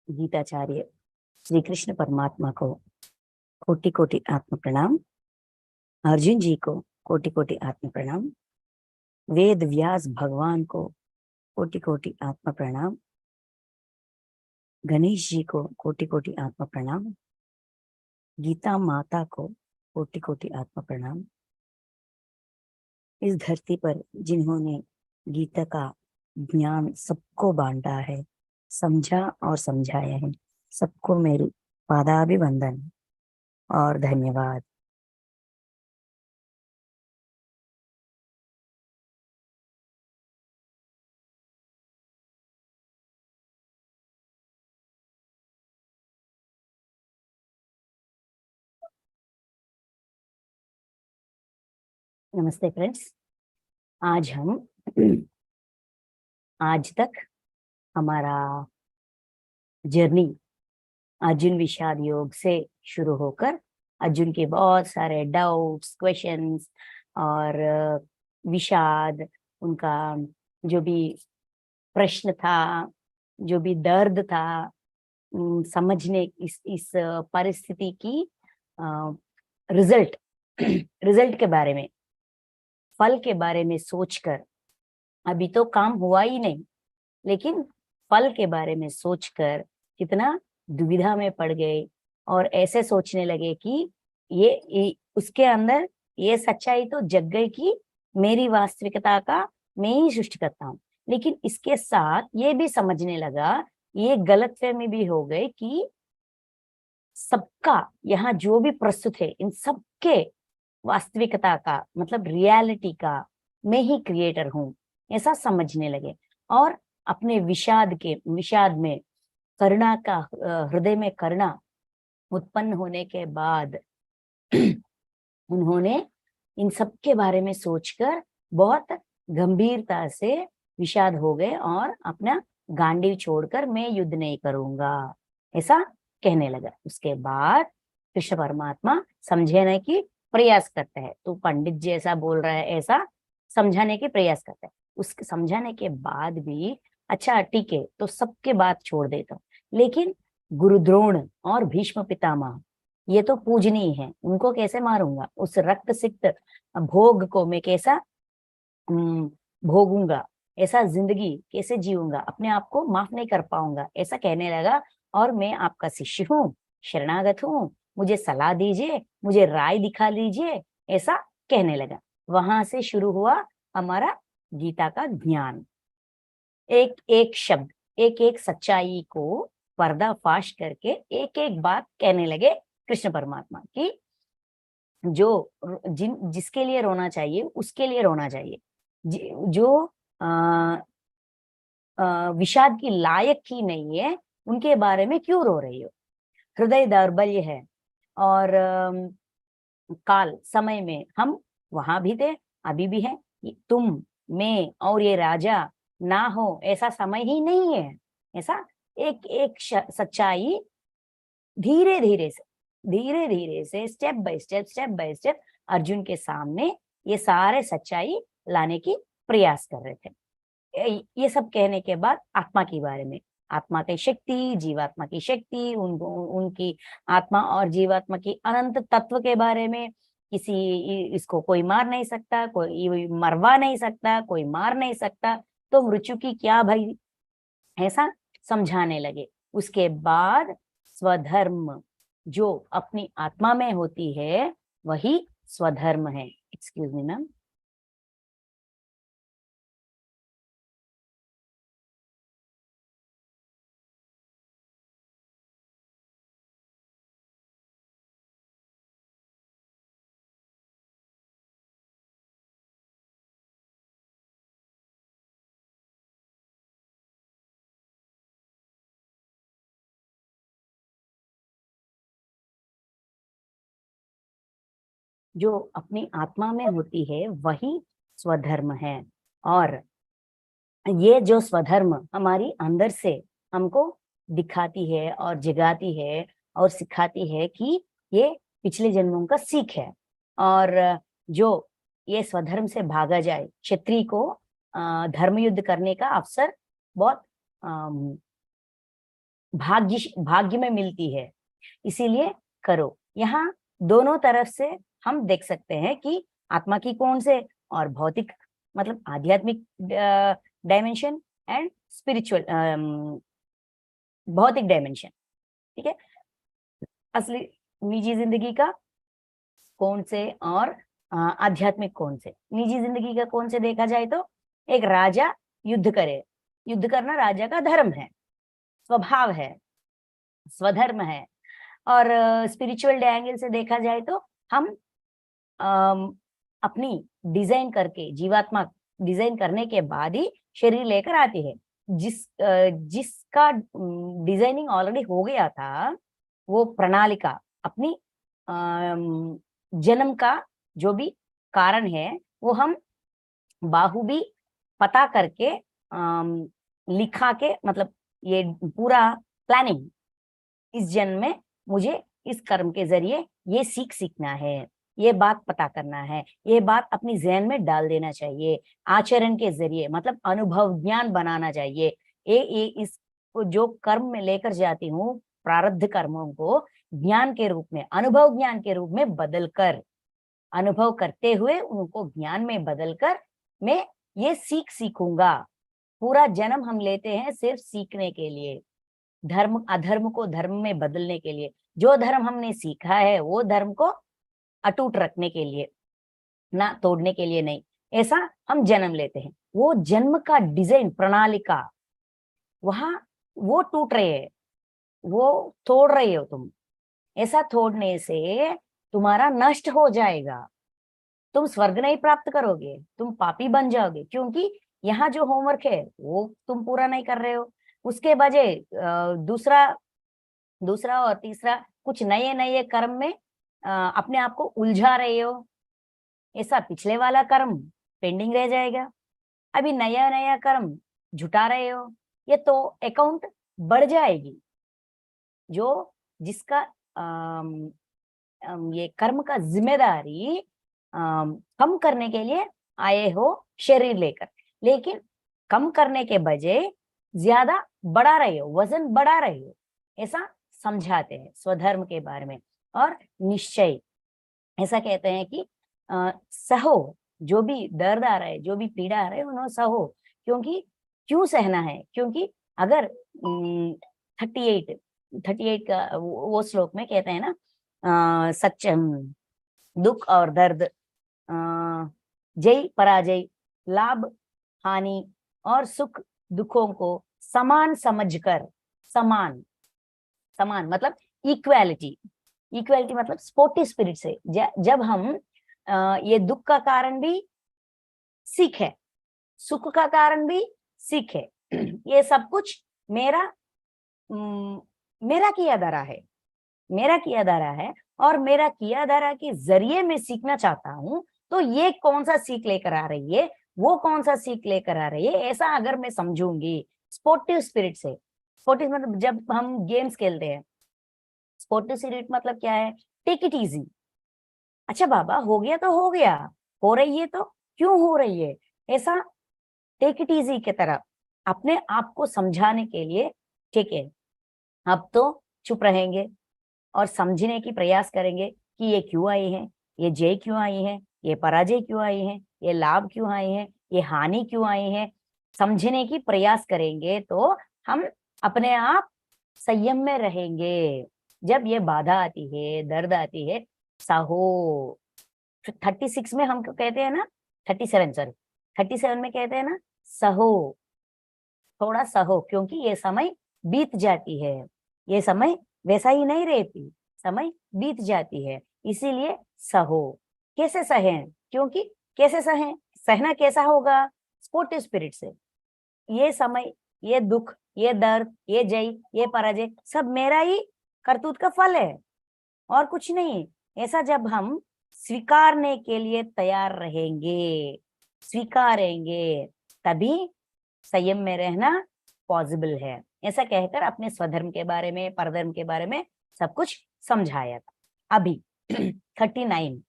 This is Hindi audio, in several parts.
गीताचार्य श्री कृष्ण परमात्मा को कोटि कोटि आत्म प्रणाम। अर्जुन जी को कोटि कोटि आत्म प्रणाम। वेद व्यास भगवान को कोटि कोटि आत्म प्रणाम। गणेश जी को कोटि कोटि आत्म प्रणाम। गीता माता को कोटि कोटि आत्म प्रणाम। इस धरती पर जिन्होंने गीता का ज्ञान सबको बांटा है, समझा और समझाया है, सबको मेरी पादाभिवंदन और धन्यवाद। नमस्ते फ्रेंड्स। आज हम आज तक हमारा जर्नी अर्जुन विषाद योग से शुरू होकर अर्जुन के बहुत सारे डाउट्स, क्वेश्चंस और विषाद, उनका जो भी प्रश्न था, जो भी दर्द था, समझने इस परिस्थिति की रिजल्ट रिजल्ट के बारे में, फल के बारे में सोचकर, अभी तो काम हुआ ही नहीं, लेकिन फल के बारे में सोचकर कितना दुविधा में पड़ गए और ऐसे सोचने लगे कि ये उसके अंदर ये सच्चाई तो जग गई कि मेरी वास्तविकता का मैं ही सृष्टि करता हूँ। लेकिन इसके साथ ये भी समझने लगा, ये गलतफहमी भी हो गई कि सबका यहाँ जो भी प्रस्तुत है, इन सबके वास्तविकता का मतलब रियलिटी का मैं ही क्रिएटर हूँ, ऐसा समझने लगे। और अपने विषाद में करुणा का, हृदय में करुणा उत्पन्न होने के बाद उन्होंने इन सब के बारे में सोचकर बहुत गंभीरता से विषाद हो गए और अपना गांडीव छोड़कर मैं युद्ध नहीं करूंगा ऐसा कहने लगा। उसके बाद कृष्ण परमात्मा समझाने की प्रयास करता है, तो पंडित जी ऐसा बोल रहा है, ऐसा समझाने के प्रयास करता है। उसके समझाने के बाद भी अच्छा ठीक है, तो सबके बात छोड़ देता हूँ, लेकिन गुरु द्रोण और भीष्म पितामह ये तो पूजनीय है, उनको कैसे मारूंगा? उस रक्त सिक्त भोग को मैं कैसा भोगूंगा? ऐसा जिंदगी कैसे जीऊंगा? अपने आप को माफ नहीं कर पाऊंगा, ऐसा कहने लगा। और मैं आपका शिष्य हूँ, शरणागत हूँ, मुझे सलाह दीजिए, मुझे राय दिखा लीजिए, ऐसा कहने लगा। वहां से शुरू हुआ हमारा गीता का ज्ञान। एक एक शब्द, एक एक सच्चाई को पर्दाफाश करके एक एक बात कहने लगे कृष्ण परमात्मा की, जो जिसके लिए रोना चाहिए उसके लिए रोना चाहिए, जो विषाद की लायक ही नहीं है उनके बारे में क्यों रो रही हो? हृदय दौर्बल्य है और काल समय में हम वहां भी थे, अभी भी है। तुम, मैं और ये राजा ना हो ऐसा समय ही नहीं है। ऐसा एक एक सच्चाई धीरे धीरे से स्टेप बाय स्टेप अर्जुन के सामने ये सारे सच्चाई लाने की प्रयास कर रहे थे। ये सब कहने के बाद आत्मा के बारे में, आत्मा की शक्ति, जीवात्मा की शक्ति, उनकी आत्मा और जीवात्मा की अनंत तत्व के बारे में, इसको कोई मार नहीं सकता, कोई मरवा नहीं सकता, कोई मार नहीं सकता, तो मृत्यु की क्या भाई, ऐसा समझाने लगे। उसके बाद स्वधर्म जो अपनी आत्मा में होती है वही स्वधर्म है। Excuse me ma'am. जो अपनी आत्मा में होती है वही स्वधर्म है। और ये जो स्वधर्म हमारी अंदर से हमको दिखाती है और जगाती है और सिखाती है कि ये पिछले जन्मों का सीख है। और जो ये स्वधर्म से भागा जाए, क्षत्रिय को धर्म युद्ध करने का अवसर बहुत भाग्य में मिलती है, इसीलिए करो। यहाँ दोनों तरफ से हम देख सकते हैं कि आत्मा की कौन से और भौतिक मतलब आध्यात्मिक डायमेंशन एंड स्पिरिचुअल भौतिक डायमेंशन, ठीक है। असली निजी जिंदगी का कौन से और आध्यात्मिक कौन से। निजी जिंदगी का कौन से देखा जाए तो एक राजा युद्ध करे, युद्ध करना राजा का धर्म है, स्वभाव है, स्वधर्म है। और स्पिरिचुअल एंगल से देखा जाए तो हम अपनी डिजाइन करके, जीवात्मा डिजाइन करने के बाद ही शरीर लेकर आती है। जिसका डिजाइनिंग ऑलरेडी हो गया था, वो प्रणालिका अपनी जन्म का जो भी कारण है वो हम बाहुबी पता करके लिखा के, मतलब ये पूरा प्लानिंग, इस जन्म में मुझे इस कर्म के जरिए ये सीखना है, ये बात पता करना है, ये बात अपनी जहन में डाल देना चाहिए। आचरण के जरिए मतलब अनुभव ज्ञान बनाना चाहिए। ये इस जो कर्म में लेकर जाती हूँ प्रारब्ध कर्मों को ज्ञान के रूप में, अनुभव ज्ञान के रूप में बदलकर, अनुभव करते हुए उनको ज्ञान में बदलकर मैं ये सीखूंगा। पूरा जन्म हम लेते हैं सिर्फ सीखने के लिए, धर्म अधर्म को धर्म में बदलने के लिए। जो धर्म हमने सीखा है वो धर्म को अटूट रखने के लिए, ना तोड़ने के लिए नहीं। ऐसा हम जन्म लेते हैं। वो जन्म का डिजाइन प्रणालिका वहां वो टूट रहे है, वो तोड़ रहे हो तुम। ऐसा तोड़ने से तुम्हारा नष्ट हो जाएगा, तुम स्वर्ग नहीं प्राप्त करोगे, तुम पापी बन जाओगे, क्योंकि यहाँ जो होमवर्क है वो तुम पूरा नहीं कर रहे हो। उसके बजाय दूसरा और तीसरा कुछ नए नए कर्म में अपने आप को उलझा रहे हो। ऐसा पिछले वाला कर्म पेंडिंग रह जाएगा, अभी नया नया कर्म जुटा रहे हो, ये तो अकाउंट बढ़ जाएगी। जो जिसका ये कर्म का जिम्मेदारी कम करने के लिए आए हो शरीर लेकर, लेकिन कम करने के बजाय ज्यादा बढ़ा रहे हो, वजन बढ़ा रहे हो, ऐसा समझाते हैं स्वधर्म के बारे में। और निश्चय ऐसा कहते हैं कि सहो, जो भी दर्द आ रहा है, जो भी पीड़ा आ रहा है उन्होंने सहो। क्योंकि क्यों सहना है, क्योंकि अगर 38 का वो श्लोक में कहते हैं ना, सच दुख और दर्द, जय पराजय, लाभ हानि और सुख दुखों को समान समझकर, समान मतलब इक्वालिटी, मतलब स्पोर्टिव स्पिरिट से जब हम ये दुख का कारण भी सीखे, सुख का कारण भी सीखे, ये सब कुछ मेरा किया धरा है, मेरा किया धरा है, और मेरा किया धरा के जरिए मैं सीखना चाहता हूँ। तो ये कौन सा सीख लेकर आ रही है, वो कौन सा सीख लेकर आ रही है, ऐसा अगर मैं समझूंगी स्पोर्टिव स्पिरिट से। स्पोर्टिव मतलब जब हम गेम्स खेलते हैं, स्पोर्टिव स्पिरिट मतलब क्या है, टेक इट इजी। अच्छा बाबा हो गया तो हो गया, हो रही है तो क्यों हो रही है, ऐसा टेक इट इजी की तरह अपने आप को समझाने के लिए। ठीक है, अब तो चुप रहेंगे और समझने की प्रयास करेंगे कि ये क्यों आई है, ये जय क्यों आई है, ये पराजय क्यों आई है, ये लाभ क्यों आई है, ये हानि क्यों आई है। समझने की प्रयास करेंगे तो हम अपने आप संयम में रहेंगे। जब ये बाधा आती है, दर्द आती है, साहो 36 में हम कहते हैं ना, 37 सॉरी 37 में कहते हैं ना, सहो, थोड़ा सहो, क्योंकि ये समय बीत जाती है, ये समय वैसा ही नहीं रहती, समय बीत जाती है, इसीलिए सहो। कैसे सहें, क्योंकि कैसे सहें, सहना कैसा होगा, स्पोर्टिव स्पिरिट से। ये समय, ये दुख, ये दर्द, ये जय, ये पराजय सब मेरा ही करतूत का फल है और कुछ नहीं। ऐसा जब हम स्वीकारने के लिए तैयार रहेंगे, स्वीकारेंगे, तभी संयम में रहना पॉसिबल है। ऐसा कहकर अपने स्वधर्म के बारे में, परधर्म के बारे में सब कुछ समझाया था। अभी 39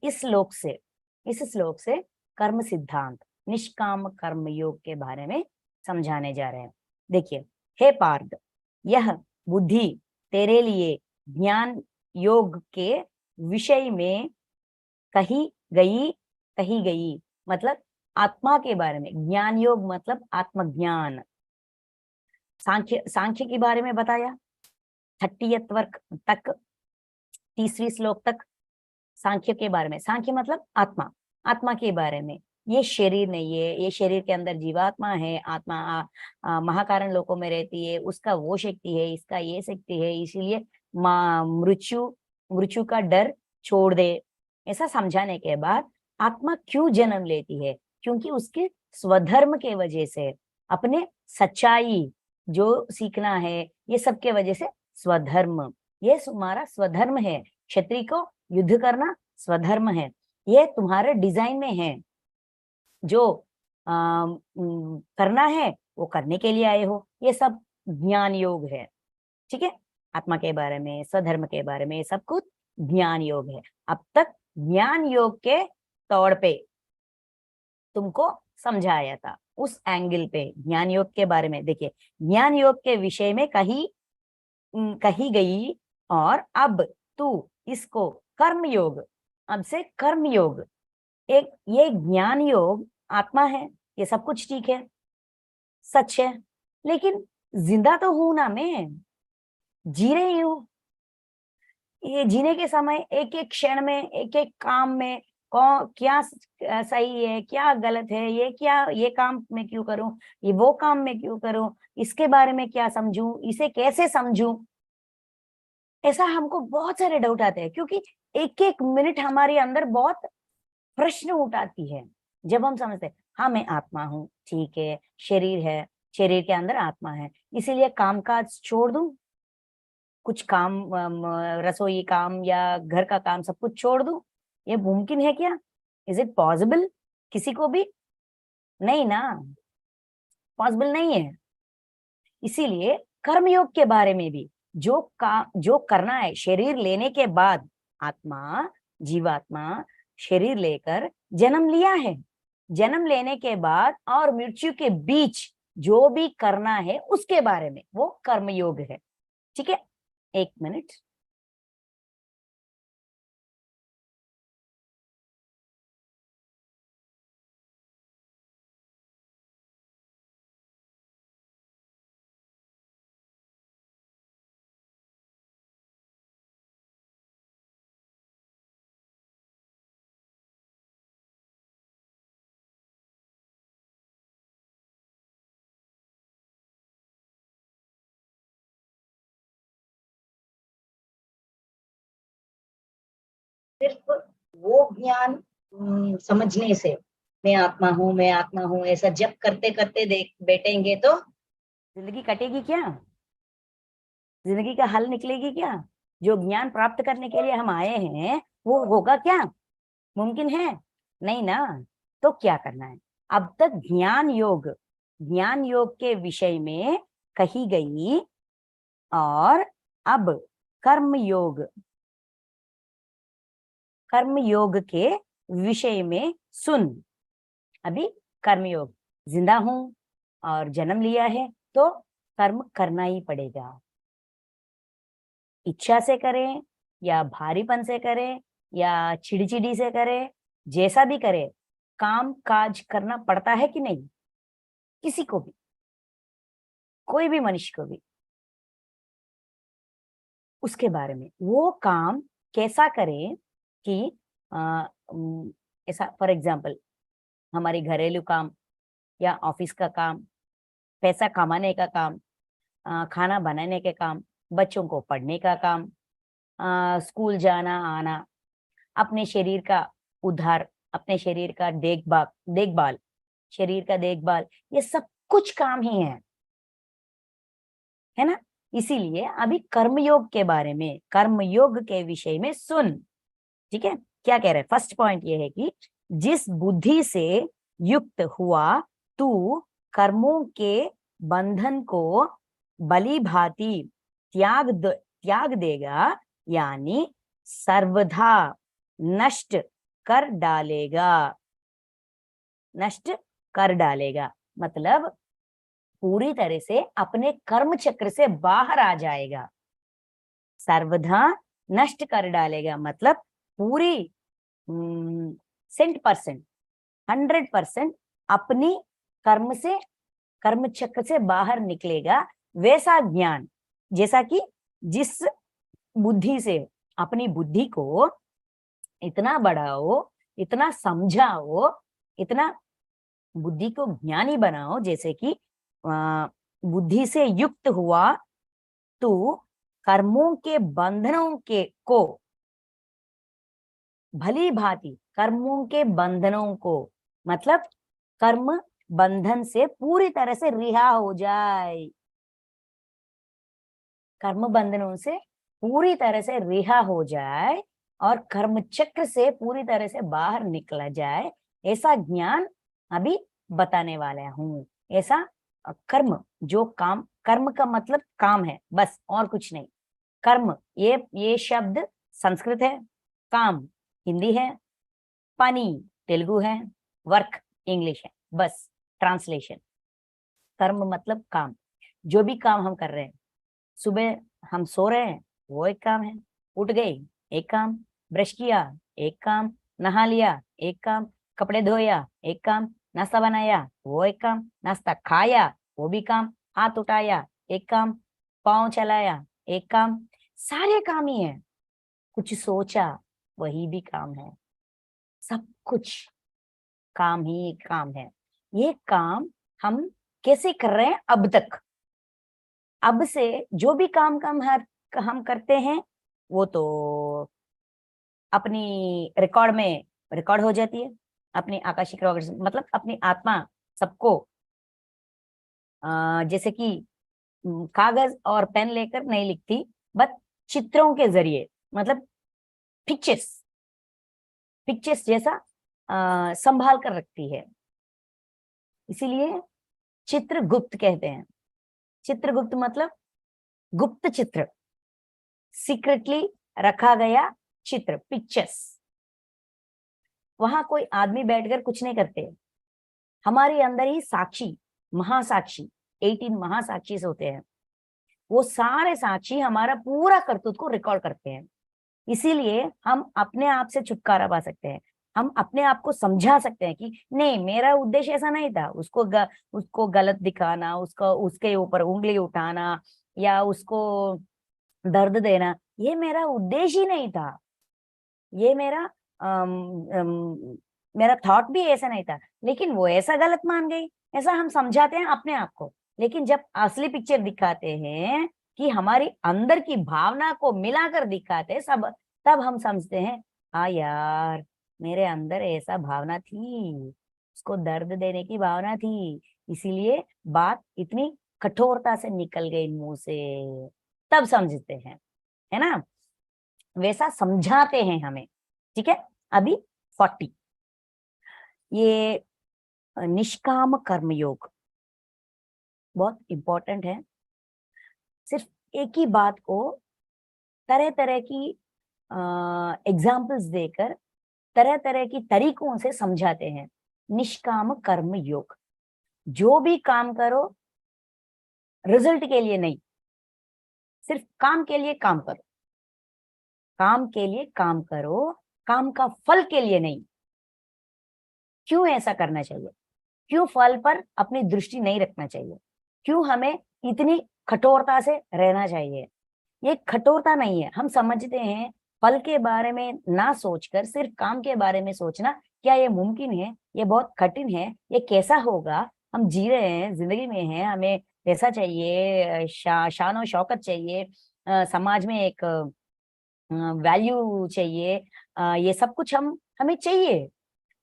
इस श्लोक से कर्म सिद्धांत, निष्काम कर्म योग के बारे में समझाने जा रहे हैं। देखिए, हे पार्थ, यह बुद्धि तेरे लिए ज्ञान योग के विषय में कही गई मतलब आत्मा के बारे में। ज्ञान योग मतलब आत्मज्ञान। सांख्य के बारे में बताया 30th वर्ग तक, 30वीं श्लोक तक सांख्य के बारे में। सांख्य मतलब आत्मा, आत्मा के बारे में। ये शरीर नहीं है, ये शरीर के अंदर जीवात्मा है, आत्मा महाकारण लोकों में रहती है, उसका वो शक्ति है, इसका ये शक्ति है, इसीलिए मृत्यु का डर छोड़ दे। ऐसा समझाने के बाद आत्मा क्यों जन्म लेती है? क्योंकि उसके स्वधर्म के वजह से, अपने सच्चाई जो सीखना है, ये सब के वजह से स्वधर्म, ये तुम्हारा स्वधर्म है। क्षत्रिय को युद्ध करना स्वधर्म है, ये तुम्हारे डिजाइन में है। जो करना है वो करने के लिए आए हो। ये सब ज्ञान योग है, ठीक है। आत्मा के बारे में, स्वधर्म के बारे में, सब कुछ ज्ञान योग है। अब तक ज्ञान योग के तौर पे तुमको समझाया था, उस एंगल पे ज्ञान योग के बारे में। देखिए, ज्ञान योग के विषय में कही गई, और अब तू इसको कर्म योग, अब से कर्म योग, एक ये ज्ञान योग आत्मा है, ये सब कुछ ठीक है, सच है, लेकिन जिंदा तो हूं ना मैं, जी रही हूं। ये जीने के समय एक एक क्षण में, एक एक काम में कौन क्या सही है, क्या गलत है, ये क्या, ये काम मैं क्यों करूं, ये वो काम मैं क्यों करूं, इसके बारे में क्या समझूं, इसे कैसे समझूं, ऐसा हमको बहुत सारे डाउट आते हैं। क्योंकि एक एक मिनट हमारे अंदर बहुत प्रश्न उठाती है। जब हम समझते हैं हाँ मैं आत्मा हूँ, ठीक है, शरीर है, शरीर के अंदर आत्मा है, इसीलिए कामकाज छोड़ दूं, कुछ काम, रसोई काम या घर का काम सब कुछ छोड़ दूं, ये मुमकिन है क्या? इज इट पॉसिबल किसी को भी? नहीं ना, पॉसिबल नहीं है। इसीलिए कर्मयोग के बारे में भी जो करना है शरीर लेने के बाद, आत्मा, जीवात्मा शरीर लेकर जन्म लिया है, जन्म लेने के बाद और मृत्यु के बीच जो भी करना है उसके बारे में, वो कर्मयोग है, ठीक है। एक मिनट, सिर्फ वो ज्ञान समझने से, मैं आत्मा हूँ, मैं आत्मा हूँ, ऐसा जब करते करते देख बैठेंगे तो जिंदगी कटेगी क्या? जिंदगी का हल निकलेगी क्या? जो ज्ञान प्राप्त करने के लिए हम आए हैं वो होगा क्या? मुमकिन है? नहीं ना। तो क्या करना है? अब तक ज्ञान योग के विषय में कही गई, और अब कर्म योग, कर्म योग के विषय में सुन। अभी कर्म योग, जिंदा हूं और जन्म लिया है तो कर्म करना ही पड़ेगा। इच्छा से करें या भारीपन से करें या चिड़चिड़ी से करें, जैसा भी करें, काम काज करना पड़ता है कि नहीं? किसी को भी, कोई भी मनुष्य को भी। उसके बारे में वो काम कैसा करें कि ऐसा, फॉर एग्जाम्पल हमारे घरेलू काम या ऑफिस का काम, पैसा कमाने का काम, खाना बनाने के काम, बच्चों को पढ़ने का काम, स्कूल जाना आना, अपने शरीर का उद्धार, अपने शरीर का देखभाल देखभाल शरीर का देखभाल, ये सब कुछ काम ही है ना। इसीलिए अभी कर्मयोग के बारे में, कर्मयोग के विषय में सुन, ठीक है। क्या कह रहे हैं? फर्स्ट पॉइंट ये है कि जिस बुद्धि से युक्त हुआ तू कर्मों के बंधन को बलि भांति त्याग देगा, यानी सर्वथा नष्ट कर डालेगा, नष्ट कर डालेगा। मतलब पूरी तरह से अपने कर्म चक्र से बाहर आ जाएगा, सर्वथा नष्ट कर डालेगा, मतलब पूरी 100%, 100% अपनी कर्म से, कर्म चक्र से बाहर निकलेगा। वैसा ज्ञान, जैसा कि जिस बुद्धि से अपनी बुद्धि को इतना बढ़ाओ, इतना समझाओ, इतना बुद्धि को ज्ञानी बनाओ, जैसे कि बुद्धि से युक्त हुआ तो कर्मों के बंधनों के को, भली भांति कर्मों के बंधनों को, मतलब कर्म बंधन से पूरी तरह से रिहा हो जाए, कर्म बंधनों से पूरी तरह से रिहा हो जाए और कर्म चक्र से पूरी तरह से बाहर निकला जाए, ऐसा ज्ञान अभी बताने वाला हूं। ऐसा कर्म, जो काम, कर्म का मतलब काम है बस, और कुछ नहीं। कर्म, ये शब्द संस्कृत है, काम हिंदी है, पानी तेलुगु है, वर्क इंग्लिश है, बस ट्रांसलेशन। कर्म मतलब काम, जो भी काम हम कर रहे हैं। सुबह हम सो रहे हैं, वो एक काम है। उठ गए, एक काम। ब्रश किया, एक काम। नहा लिया, एक काम। कपड़े धोया, एक काम। नाश्ता बनाया, वो एक काम। नाश्ता खाया, वो भी काम। हाथ उठाया, एक काम। पाँव चलाया, एक काम। सारे काम ही है। कुछ सोचा, वही भी काम है। सब कुछ काम ही काम है। ये काम हम कैसे कर रहे हैं अब तक? अब से जो भी काम हम करते हैं, वो तो अपनी रिकॉर्ड में रिकॉर्ड हो जाती है, अपनी आकाशिक रिकॉर्ड, मतलब अपनी आत्मा सबको, जैसे कि कागज और पेन लेकर नहीं लिखती, बट चित्रों के जरिए, मतलब पिक्चर्स, पिक्चर्स जैसा संभाल कर रखती है। इसीलिए चित्रगुप्त कहते हैं। चित्रगुप्त मतलब गुप्त चित्र, सीक्रेटली रखा गया चित्र, पिक्चर्स। वहां कोई आदमी बैठकर कुछ नहीं करते, हमारे अंदर ही साक्षी, महासाक्षी, 18 महासाक्षी होते हैं। वो सारे साक्षी हमारा पूरा करतूत को रिकॉर्ड करते हैं। इसीलिए हम अपने आप से छुटकारा पा सकते हैं। हम अपने आप को समझा सकते हैं कि नहीं, मेरा उद्देश्य ऐसा नहीं था, उसको गलत दिखाना, उसको उसके ऊपर उंगली उठाना या उसको दर्द देना, ये मेरा उद्देश्य ही नहीं था। ये मेरा थॉट भी ऐसा नहीं था, लेकिन वो ऐसा गलत मान गई। ऐसा हम समझाते हैं अपने आप को। लेकिन जब असली पिक्चर दिखाते हैं, कि हमारी अंदर की भावना को मिलाकर दिखाते हैं सब, तब हम समझते हैं, हाँ यार, मेरे अंदर ऐसा भावना थी, उसको दर्द देने की भावना थी, इसीलिए बात इतनी कठोरता से निकल गई मुंह से। तब समझते हैं, है ना? वैसा समझाते हैं हमें। ठीक है। अभी 40, ये निष्काम कर्म योग बहुत इंपॉर्टेंट है। सिर्फ एक ही बात को तरह तरह की एग्जाम्पल्स देकर, तरह तरह की तरीकों से समझाते हैं। निष्काम कर्म योग, जो भी काम करो रिजल्ट के लिए नहीं, सिर्फ काम के लिए काम करो, काम के लिए काम करो, काम का फल के लिए नहीं। क्यों ऐसा करना चाहिए? क्यों फल पर अपनी दृष्टि नहीं रखना चाहिए? क्यों हमें इतनी कठोरता से रहना चाहिए? ये कठोरता नहीं है। हम समझते हैं फल के बारे में ना सोचकर सिर्फ काम के बारे में सोचना, क्या ये मुमकिन है? ये बहुत कठिन है। ये कैसा होगा? हम जी रहे हैं, जिंदगी में हैं, हमें पैसा चाहिए, शान और शौकत चाहिए, समाज में एक वैल्यू चाहिए, ये सब कुछ हमें चाहिए।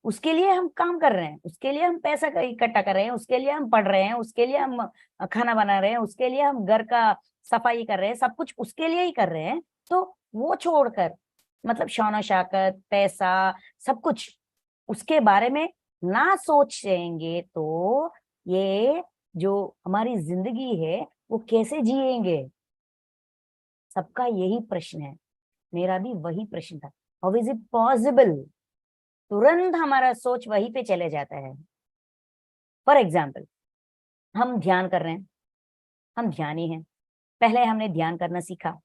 उसके लिए हम काम कर रहे हैं, उसके लिए हम पैसा इकट्ठा कर रहे हैं, उसके लिए हम पढ़ रहे हैं, उसके लिए हम खाना बना रहे हैं, उसके लिए हम घर का सफाई कर रहे हैं, सब कुछ उसके लिए ही कर रहे हैं। तो वो छोड़कर, मतलब शान शौकत, पैसा, सब कुछ उसके बारे में ना सोचेंगे तो ये जो हमारी जिंदगी है वो कैसे जिएंगे? सबका यही प्रश्न है, मेरा भी वही प्रश्न था। How is it possible? तुरंत हमारा सोच वहीं पे चले जाता है। फॉर एग्जाम्पल, हम ध्यान कर रहे हैं, हम ध्यानी हैं, पहले हमने ध्यान करना सीखा,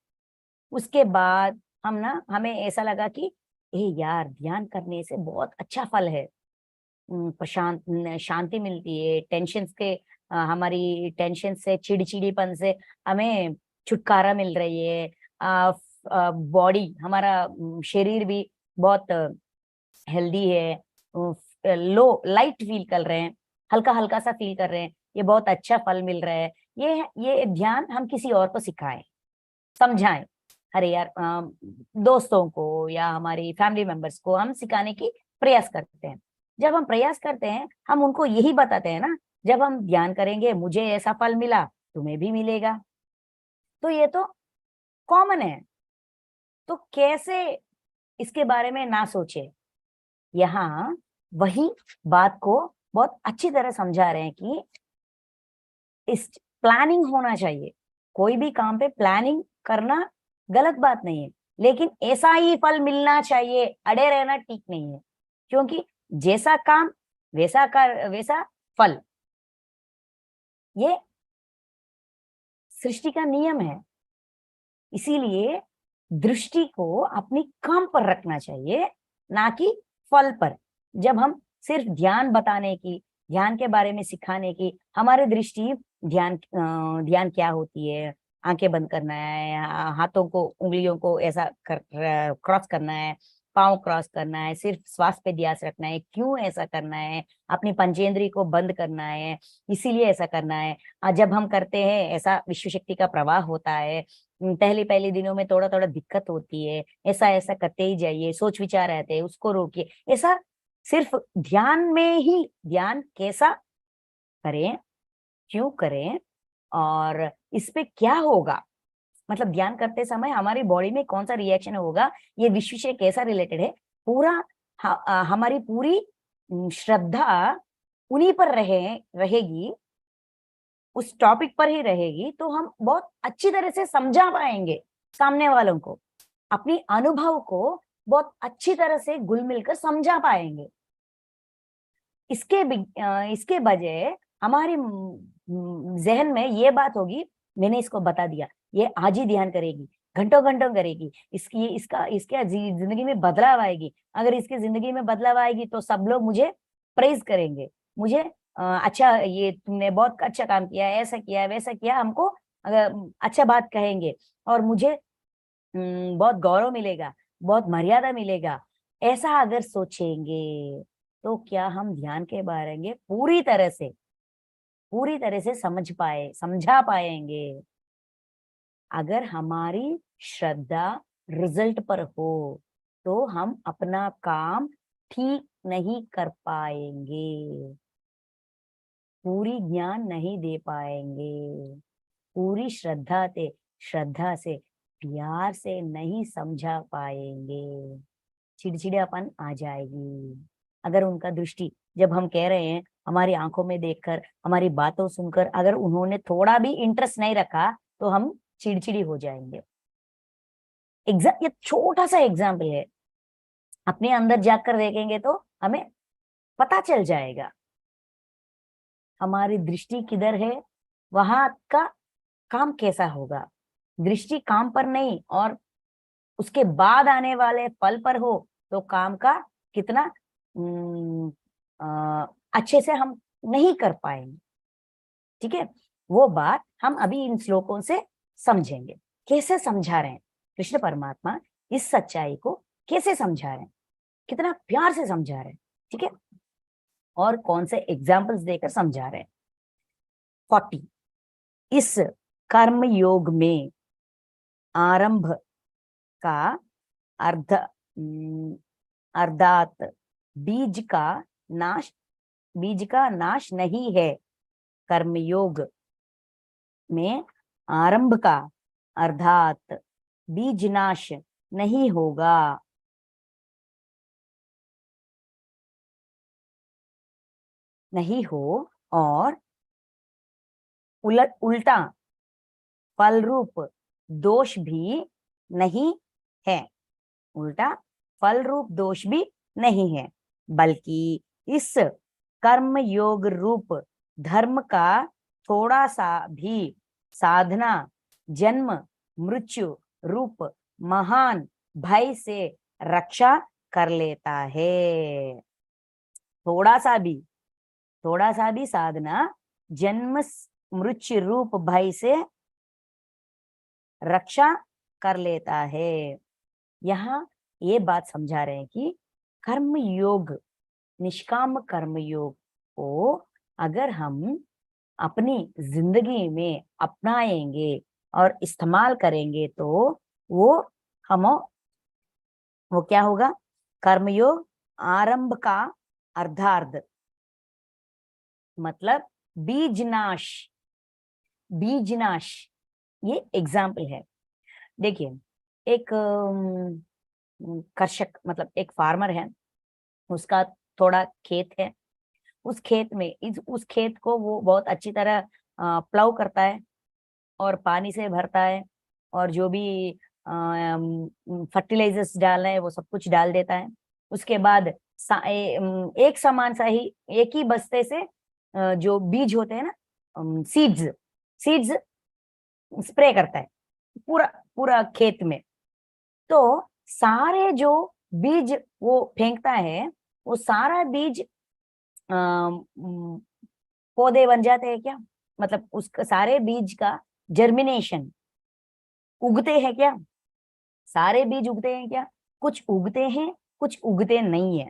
उसके बाद हमें ऐसा लगा कि यार ध्यान करने से बहुत अच्छा फल है, शांति मिलती है, टेंशन के हमारी टेंशन से, चिड़चिड़ीपन से हमें छुटकारा मिल रही है, बॉडी हमारा शरीर भी बहुत हेल्दी है, लो लाइट फील कर रहे हैं, हल्का हल्का सा फील कर रहे हैं, ये बहुत अच्छा फल मिल रहा है। ये ध्यान हम किसी और को सिखाएं, समझाएं। अरे यार, दोस्तों को या हमारी फैमिली मेंबर्स को हम सिखाने की प्रयास करते हैं। जब हम प्रयास करते हैं, हम उनको यही बताते हैं ना, जब हम ध्यान करेंगे मुझे ऐसा फल मिला, तुम्हें भी मिलेगा। तो ये तो कॉमन है, तो कैसे इसके बारे में ना सोचे। यहाँ वही बात को बहुत अच्छी तरह समझा रहे हैं कि इस प्लानिंग होना चाहिए, कोई भी काम पे प्लानिंग करना गलत बात नहीं है, लेकिन ऐसा ही फल मिलना चाहिए, अड़े रहना ठीक नहीं है। क्योंकि जैसा काम वैसा फल, ये सृष्टि का नियम है। इसीलिए दृष्टि को अपनी काम पर रखना चाहिए, ना कि फल पर। जब हम सिर्फ ध्यान बताने की, ध्यान के बारे में सिखाने की हमारी दृष्टि, ध्यान क्या होती है, आंखें बंद करना है, हाथों को, उंगलियों को ऐसा क्रॉस करना है, पाँव क्रॉस करना है, सिर्फ श्वास पे ध्यान रखना है, क्यों ऐसा करना है, अपनी पंचेंद्री को बंद करना है, इसीलिए ऐसा करना है। जब हम करते हैं ऐसा विश्व शक्ति का प्रवाह होता है। पहले पहले दिनों में थोड़ा थोड़ा दिक्कत होती है, ऐसा ऐसा करते ही जाइए, सोच विचार रहते हैं उसको रोकिए, ऐसा सिर्फ ध्यान में ही, ध्यान कैसा करें, क्यों करें, और इस पे क्या होगा, मतलब ध्यान करते समय हमारी बॉडी में कौन सा रिएक्शन होगा, ये विश्व से कैसा रिलेटेड है, पूरा हमारी पूरी श्रद्धा उन्हीं पर रहेगी, उस टॉपिक पर ही रहेगी, तो हम बहुत अच्छी तरह से समझा पाएंगे सामने वालों को, अपनी अनुभव को बहुत अच्छी तरह से घुल मिलकर समझा पाएंगे। इसके बजाय हमारी जहन में ये बात होगी, मैंने इसको बता दिया, ये आज ही ध्यान करेगी, घंटों घंटों करेगी, इसके जिंदगी में बदलाव आएगी, अगर इसकी जिंदगी में बदलाव आएगी तो सब लोग मुझे प्रेज करेंगे, मुझे अच्छा, ये तुमने बहुत अच्छा काम किया, ऐसा किया वैसा किया, हमको अगर अच्छा बात कहेंगे, और मुझे बहुत गौरव मिलेगा, बहुत मर्यादा मिलेगा। ऐसा अगर सोचेंगे तो क्या हम ध्यान के बारे में पूरी तरह से समझा पाएंगे। अगर हमारी श्रद्धा रिजल्ट पर हो तो हम अपना काम ठीक नहीं कर पाएंगे, पूरी ज्ञान नहीं दे पाएंगे, पूरी श्रद्धा से प्यार से नहीं समझा पाएंगे, चिड़चिड़ापन आ जाएगी। अगर उनका दृष्टि, जब हम कह रहे हैं, हमारी आंखों में देखकर, हमारी बातों सुनकर अगर उन्होंने थोड़ा भी इंटरेस्ट नहीं रखा तो हम चिड़चिड़ी हो जाएंगे। ये छोटा सा एग्जाम्पल है, अपने अंदर जाकर देखेंगे तो हमें पता चल जाएगा हमारी दृष्टि किधर है, वहां का काम कैसा होगा। दृष्टि काम पर नहीं और उसके बाद आने वाले फल पर हो तो काम का कितना अच्छे से हम नहीं कर पाएंगे। ठीक है, वो बात हम अभी इन श्लोकों से समझेंगे, कैसे समझा रहे हैं कृष्ण परमात्मा, इस सच्चाई को कैसे समझा रहे हैं, कितना प्यार से समझा रहे हैं। ठीक है, और कौन से एग्जाम्पल्स देकर समझा रहे हैं। 40, इस कर्म योग में आरंभ का अर्थात नाश बीज का नाश नहीं है। कर्मयोग में आरंभ का अर्थात बीज नाश नहीं होगा, नहीं हो, और उल्टा फल रूप दोष भी नहीं है, उल्टा फल रूप दोष भी नहीं है, बल्कि इस कर्म योग रूप धर्म का थोड़ा सा भी साधना जन्म मृत्यु रूप महान भय से रक्षा कर लेता है। थोड़ा सा भी साधना जन्म मृत्यु रूप भय से रक्षा कर लेता है। यहाँ ये बात समझा रहे हैं कि कर्म योग, निष्काम कर्म योग को अगर हम अपनी जिंदगी में अपनाएंगे और इस्तेमाल करेंगे तो हम वो क्या होगा, कर्मयोग आरंभ का अर्धार्ध, मतलब बीजनाश। बीजनाश ये एग्जाम्पल है। देखिए, एक कृषक मतलब एक फार्मर है, उसका थोड़ा खेत है। उस खेत में उस खेत को वो बहुत अच्छी तरह प्लाउ करता है और पानी से भरता है, और जो भी फर्टिलाइजर्स डालना है वो सब कुछ डाल देता है। उसके बाद एक समान सा ही एक ही बस्ते से जो बीज होते हैं ना, सीड्स सीड्स स्प्रे करता है पूरा पूरा खेत में। तो सारे जो बीज वो फेंकता है, वो सारा बीज पौधे बन जाते हैं क्या? मतलब उसका सारे बीज का जर्मिनेशन उगते हैं क्या? सारे बीज उगते हैं क्या? कुछ उगते हैं, कुछ उगते नहीं है,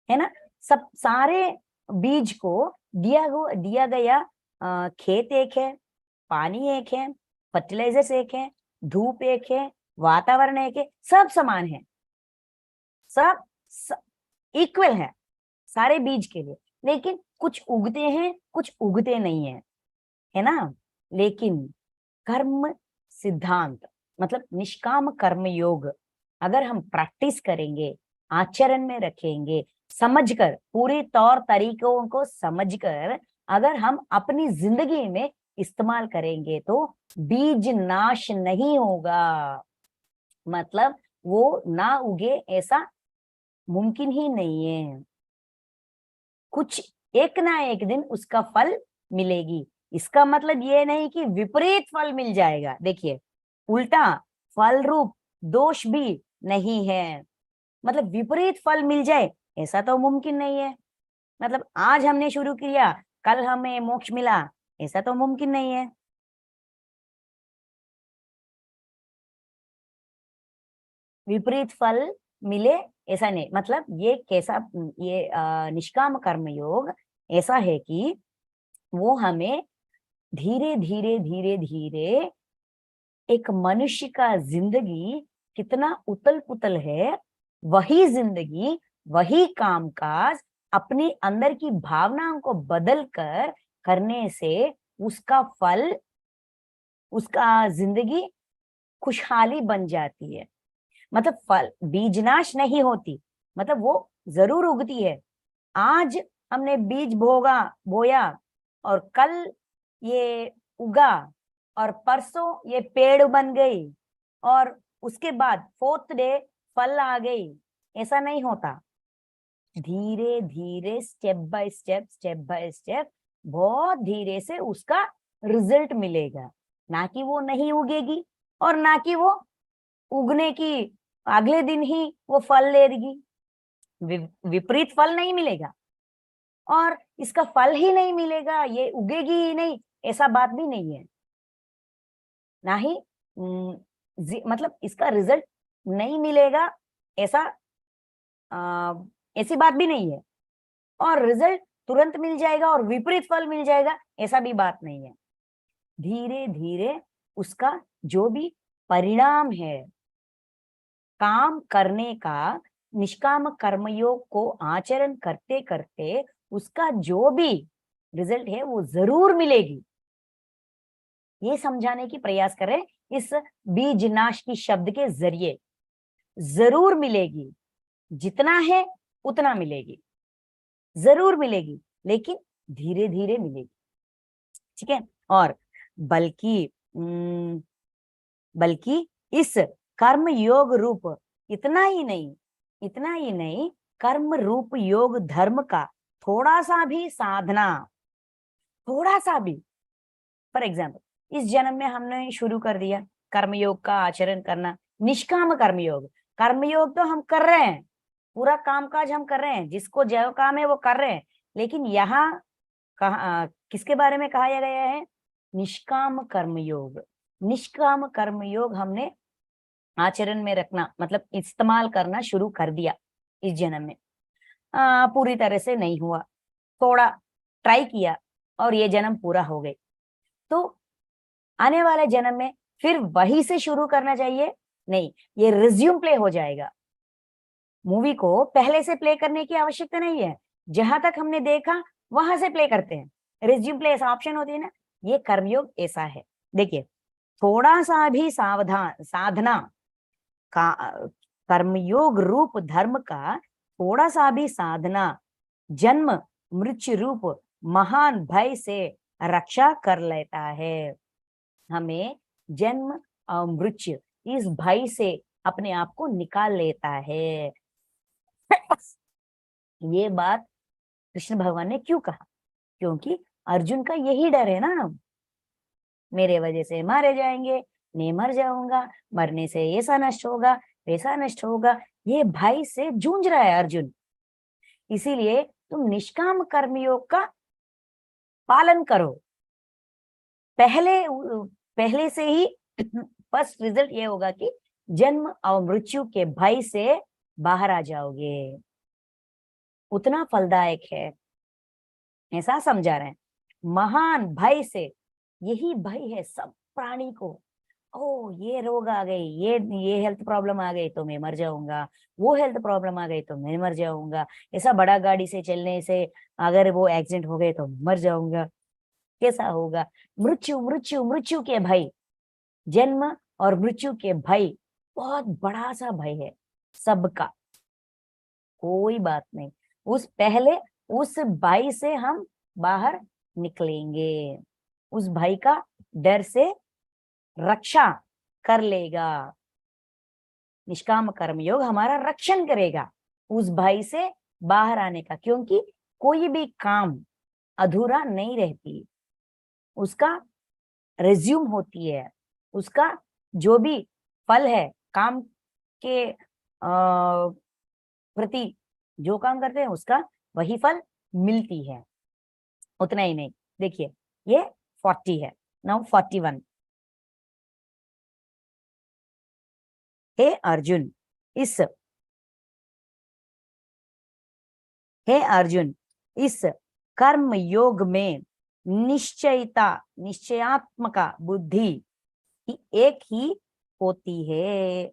है ना। सब सारे बीज को दिया गया खेत एक है, पानी एक है, फर्टिलाइजर्स एक है, धूप एक है, वातावरण एक है, सब समान है, सब इक्वल है सारे बीज के लिए। लेकिन कुछ उगते हैं, कुछ उगते नहीं है, है ना। लेकिन कर्म सिद्धांत मतलब निष्काम कर्म योग अगर हम प्रैक्टिस करेंगे, आचरण में रखेंगे, समझकर पूरे तौर तरीकों को समझकर अगर हम अपनी जिंदगी में इस्तेमाल करेंगे तो बीज नाश नहीं होगा। मतलब वो ना उगे ऐसा मुमकिन ही नहीं है। कुछ एक ना एक दिन उसका फल मिलेगी। इसका मतलब ये नहीं कि विपरीत फल मिल जाएगा। देखिए, उल्टा फल रूप दोष भी नहीं है। मतलब विपरीत फल मिल जाए ऐसा तो मुमकिन नहीं है। मतलब आज हमने शुरू किया, कल हमें मोक्ष मिला, ऐसा तो मुमकिन नहीं है। विपरीत फल मिले ऐसा नहीं। मतलब ये कैसा, ये निष्काम कर्म योग ऐसा है कि वो हमें धीरे धीरे धीरे धीरे एक मनुष्य का जिंदगी कितना उतल पुतल है, वही जिंदगी वही कामकाज अपनी अंदर की भावनाओं को बदल कर करने से उसका फल, उसका जिंदगी खुशहाली बन जाती है। मतलब फल बीजनाश नहीं होती, मतलब वो जरूर उगती है। आज हमने बीज बोया और कल ये उगा और परसों ये पेड़ बन गई और उसके बाद फोर्थ डे फल आ गई, ऐसा नहीं होता। धीरे धीरे स्टेप बाय स्टेप बहुत धीरे से उसका रिजल्ट मिलेगा। ना कि वो नहीं उगेगी और ना कि वो उगने की अगले दिन ही वो फल लेगी। विपरीत फल नहीं मिलेगा और इसका फल ही नहीं मिलेगा, ये उगेगी ही नहीं, ऐसा बात भी नहीं है। ना ही मतलब इसका रिजल्ट नहीं मिलेगा, ऐसा ऐसी बात भी नहीं है। और रिजल्ट तुरंत मिल जाएगा और विपरीत फल मिल जाएगा, ऐसा भी बात नहीं है। धीरे धीरे उसका जो भी परिणाम है काम करने का, निष्काम कर्मयोग को आचरण करते करते उसका जो भी रिजल्ट है वो जरूर मिलेगी। ये समझाने की प्रयास करें इस बीजनाश की शब्द के जरिए। जरूर मिलेगी, जितना है उतना मिलेगी, जरूर मिलेगी, लेकिन धीरे धीरे मिलेगी। ठीक है। और बल्कि बल्कि इस कर्म योग रूप इतना ही नहीं, कर्म रूप योग धर्म का थोड़ा सा भी साधना, थोड़ा सा भी फॉर एग्जाम्पल इस जन्म में हमने शुरू कर दिया कर्मयोग का आचरण करना, निष्काम कर्मयोग। कर्मयोग तो हम कर रहे हैं, पूरा कामकाज हम कर रहे हैं, जिसको जो काम है वो कर रहे हैं, लेकिन यहाँ किसके बारे में कहा गया है? निष्काम कर्मयोग। निष्काम कर्मयोग हमने आचरण में रखना, मतलब इस्तेमाल करना शुरू कर दिया इस जन्म में। पूरी तरह से नहीं हुआ, थोड़ा ट्राई किया और ये जन्म पूरा हो गए, तो आने वाले जन्म में फिर वही से शुरू करना चाहिए? नहीं, ये रिज्यूम प्ले हो जाएगा। मूवी को पहले से प्ले करने की आवश्यकता नहीं है, जहां तक हमने देखा वहां से प्ले करते हैं। रिज्यूम प्ले ऐसा ऑप्शन होती है ना, ये कर्मयोग ऐसा है। देखिए, थोड़ा सा भी सावधान साधना का कर्मयोग रूप धर्म का थोड़ा सा भी साधना जन्म मृत्यु रूप महान भय से रक्षा कर लेता है। हमें जन्म और मृत्यु इस भय से अपने आप को निकाल लेता है। ये बात कृष्ण भगवान ने क्यों कहा? क्योंकि अर्जुन का यही डर है ना, मेरे वजह से मारे जाएंगे, मैं मर जाऊंगा, मरने से ऐसा नष्ट होगा, वैसा नष्ट होगा, ये भय से जूझ रहा है अर्जुन। इसीलिए तुम निष्काम कर्मयोग का पालन करो। पहले से ही फर्स्ट रिजल्ट ये होगा कि जन्म और मृत्यु के भय से बाहर आ जाओगे। उतना फलदायक है, ऐसा समझा रहे हैं। महान भय से, यही भय है सब प्राणी को। ओ, ये रोग आ गई, ये हेल्थ प्रॉब्लम आ गई तो मैं मर जाऊंगा, वो हेल्थ प्रॉब्लम आ गई तो मैं मर जाऊंगा, ऐसा बड़ा गाड़ी से चलने से अगर वो एक्सीडेंट हो गए तो मर जाऊंगा, कैसा होगा? मृत्यु मृत्यु मृत्यु के भय, जन्म और मृत्यु के भय बहुत बड़ा सा भय है सबका। कोई बात नहीं, उस भय से हम बाहर निकलेंगे। उस भय का डर से रक्षा कर लेगा। निष्काम कर्मयोग हमारा रक्षण करेगा उस भय से बाहर आने का, क्योंकि कोई भी काम अधूरा नहीं रहती, उसका रिज्यूम होती है, उसका जो भी फल है काम के प्रति जो काम करते हैं उसका वही फल मिलती है। उतना ही नहीं, देखिए ये 40 है, नाउ 41। हे अर्जुन, इस हे अर्जुन, इस कर्म योग में निश्चयात्मक बुद्धि एक ही होती है।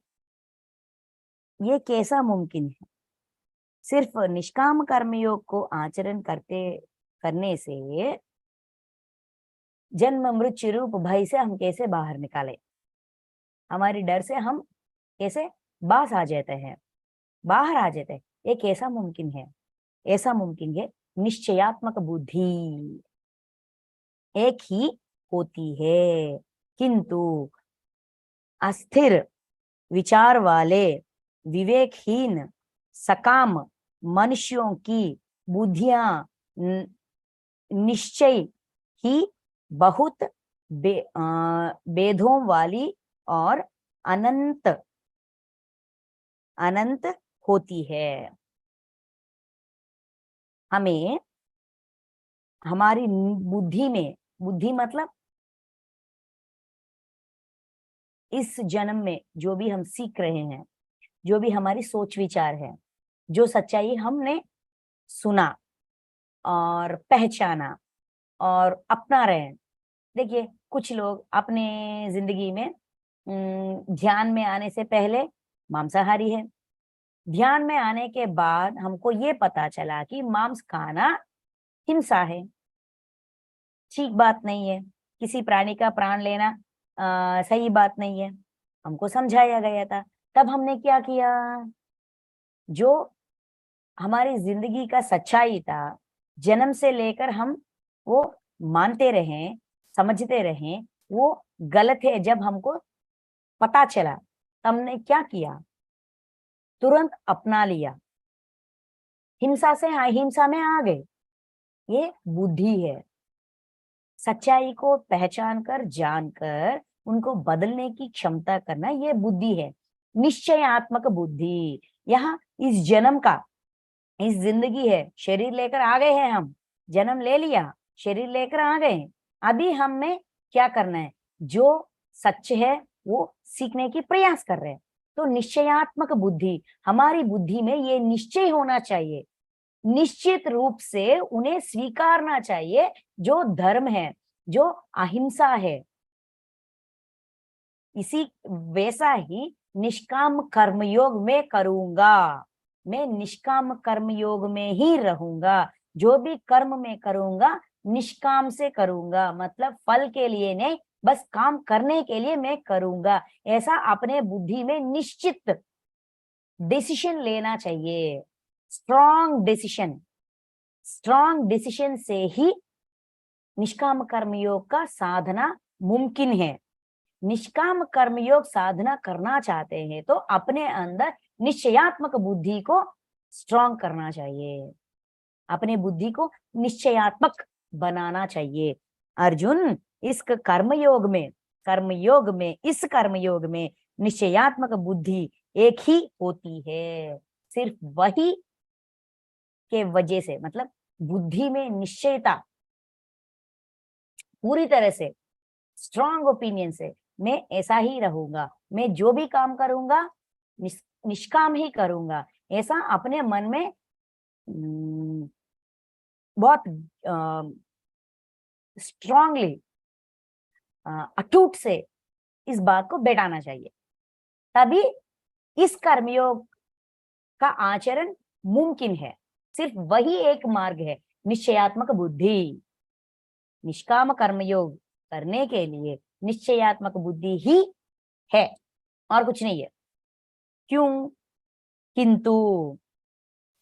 ये कैसा मुमकिन है? सिर्फ निष्काम कर्मयोग को आचरण करने से जन्म मृत्यु रूप भय से हम कैसे बाहर निकाले? हमारी डर से हम कैसे बाहर आ जाते हैं? ये कैसा मुमकिन है? ऐसा मुमकिन है, निश्चयात्मक बुद्धि एक ही होती है, किंतु अस्थिर विचार वाले विवेकहीन सकाम मनुष्यों की बुद्धियां निश्चय ही बहुत भेदों वाली और अनंत अनंत होती है। हमें हमारी बुद्धि मतलब इस जन्म में जो भी हम सीख रहे हैं, जो भी हमारी सोच विचार है, जो सच्चाई हमने सुना और पहचाना और अपना रहे हैं। देखिए, कुछ लोग अपने जिंदगी में ध्यान में आने से पहले मांसाहारी है, ध्यान में आने के बाद हमको ये पता चला कि मांस खाना हिंसा है, ठीक बात नहीं है, किसी प्राणी का प्राण लेना सही बात नहीं है, हमको समझाया गया था। तब हमने क्या किया? जो हमारी जिंदगी का सच्चाई था, जन्म से लेकर हम वो मानते रहे, समझते रहे, वो गलत है। जब हमको पता चला, हमने क्या किया? तुरंत अपना लिया, हिंसा से अहिंसा में आ गए। ये बुद्धि है, सच्चाई को पहचान कर जानकर उनको बदलने की क्षमता करना, ये बुद्धि है, निश्चयात्मक बुद्धि। यहाँ इस जन्म का, इस जिंदगी है, शरीर लेकर आ गए हैं हम, जन्म ले लिया, शरीर लेकर आ गए, अभी हमें क्या करना है, जो सच है वो सीखने की प्रयास कर रहे हैं। तो निश्चयात्मक बुद्धि, हमारी बुद्धि में ये निश्चय होना चाहिए, निश्चित रूप से उन्हें स्वीकारना चाहिए, जो धर्म है, जो अहिंसा है। इसी वैसा ही निष्काम कर्मयोग में करूंगा, मैं निष्काम कर्मयोग में ही रहूंगा, जो भी कर्म में करूंगा निष्काम से करूंगा, मतलब फल के लिए नहीं, बस काम करने के लिए मैं करूंगा। ऐसा अपने बुद्धि में निश्चित डिसीजन लेना चाहिए, स्ट्रॉन्ग डिसीजन। स्ट्रॉन्ग डिसीजन से ही निष्काम कर्मयोग का साधना मुमकिन है। निष्काम कर्मयोग साधना करना चाहते हैं तो अपने अंदर निश्चयात्मक बुद्धि को स्ट्रॉन्ग करना चाहिए, अपने बुद्धि को निश्चयात्मक बनाना चाहिए। अर्जुन, इस इस कर्मयोग में निश्चयात्मक बुद्धि एक ही होती है, सिर्फ वही के वजह से, मतलब बुद्धि में निश्चयता पूरी तरह से, स्ट्रॉन्ग ओपिनियन से मैं ऐसा ही रहूंगा, मैं जो भी काम करूंगा निष्काम ही करूंगा, ऐसा अपने मन में बहुत स्ट्रांगली, अटूट से इस बात को बैठाना चाहिए। तभी इस कर्मयोग का आचरण मुमकिन है, सिर्फ वही एक मार्ग है, निश्चयात्मक बुद्धि। निष्काम कर्मयोग करने के लिए निश्चयात्मक बुद्धि ही है, और कुछ नहीं है। क्यों? किंतु,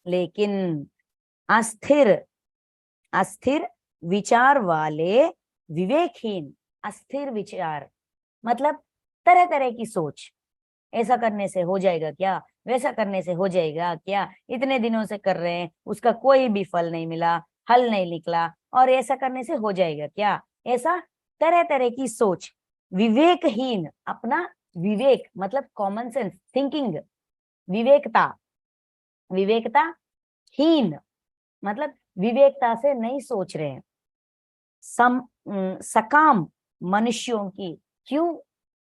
लेकिन अस्थिर विचार वाले, विवेकहीन, अस्थिर विचार मतलब तरह तरह की सोच, ऐसा करने से हो जाएगा क्या, वैसा करने से हो जाएगा क्या, इतने दिनों से कर रहे हैं उसका कोई भी फल नहीं मिला, हल नहीं निकला, और ऐसा करने से हो जाएगा क्या, ऐसा तरह तरह की सोच। विवेकहीन, अपना विवेक मतलब कॉमन सेंस थिंकिंग, विवेकता हीन मतलब विवेकता से नहीं सोच रहे हैं। सकाम मनुष्यों की, क्यों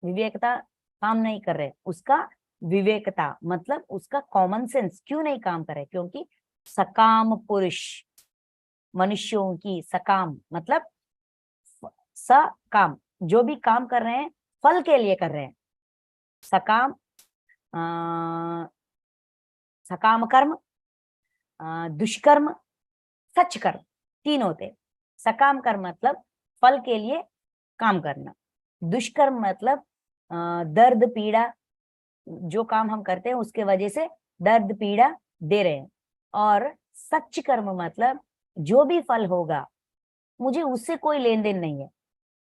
विवेकता काम नहीं कर रहे, उसका विवेकता मतलब उसका कॉमन सेंस क्यों नहीं काम कर रहे, क्योंकि सकाम पुरुष, मनुष्यों की, सकाम मतलब सकाम, जो भी काम कर रहे हैं फल के लिए कर रहे हैं। सकाम सकाम कर्म, दुष्कर्म, सच कर्म, तीन होते। सकाम कर्म मतलब फल के लिए काम करना, दुष्कर्म मतलब दर्द पीड़ा, जो काम हम करते हैं उसके वजह से दर्द पीड़ा दे रहे हैं, और सच कर्म मतलब जो भी फल होगा मुझे उससे कोई लेन देन नहीं है,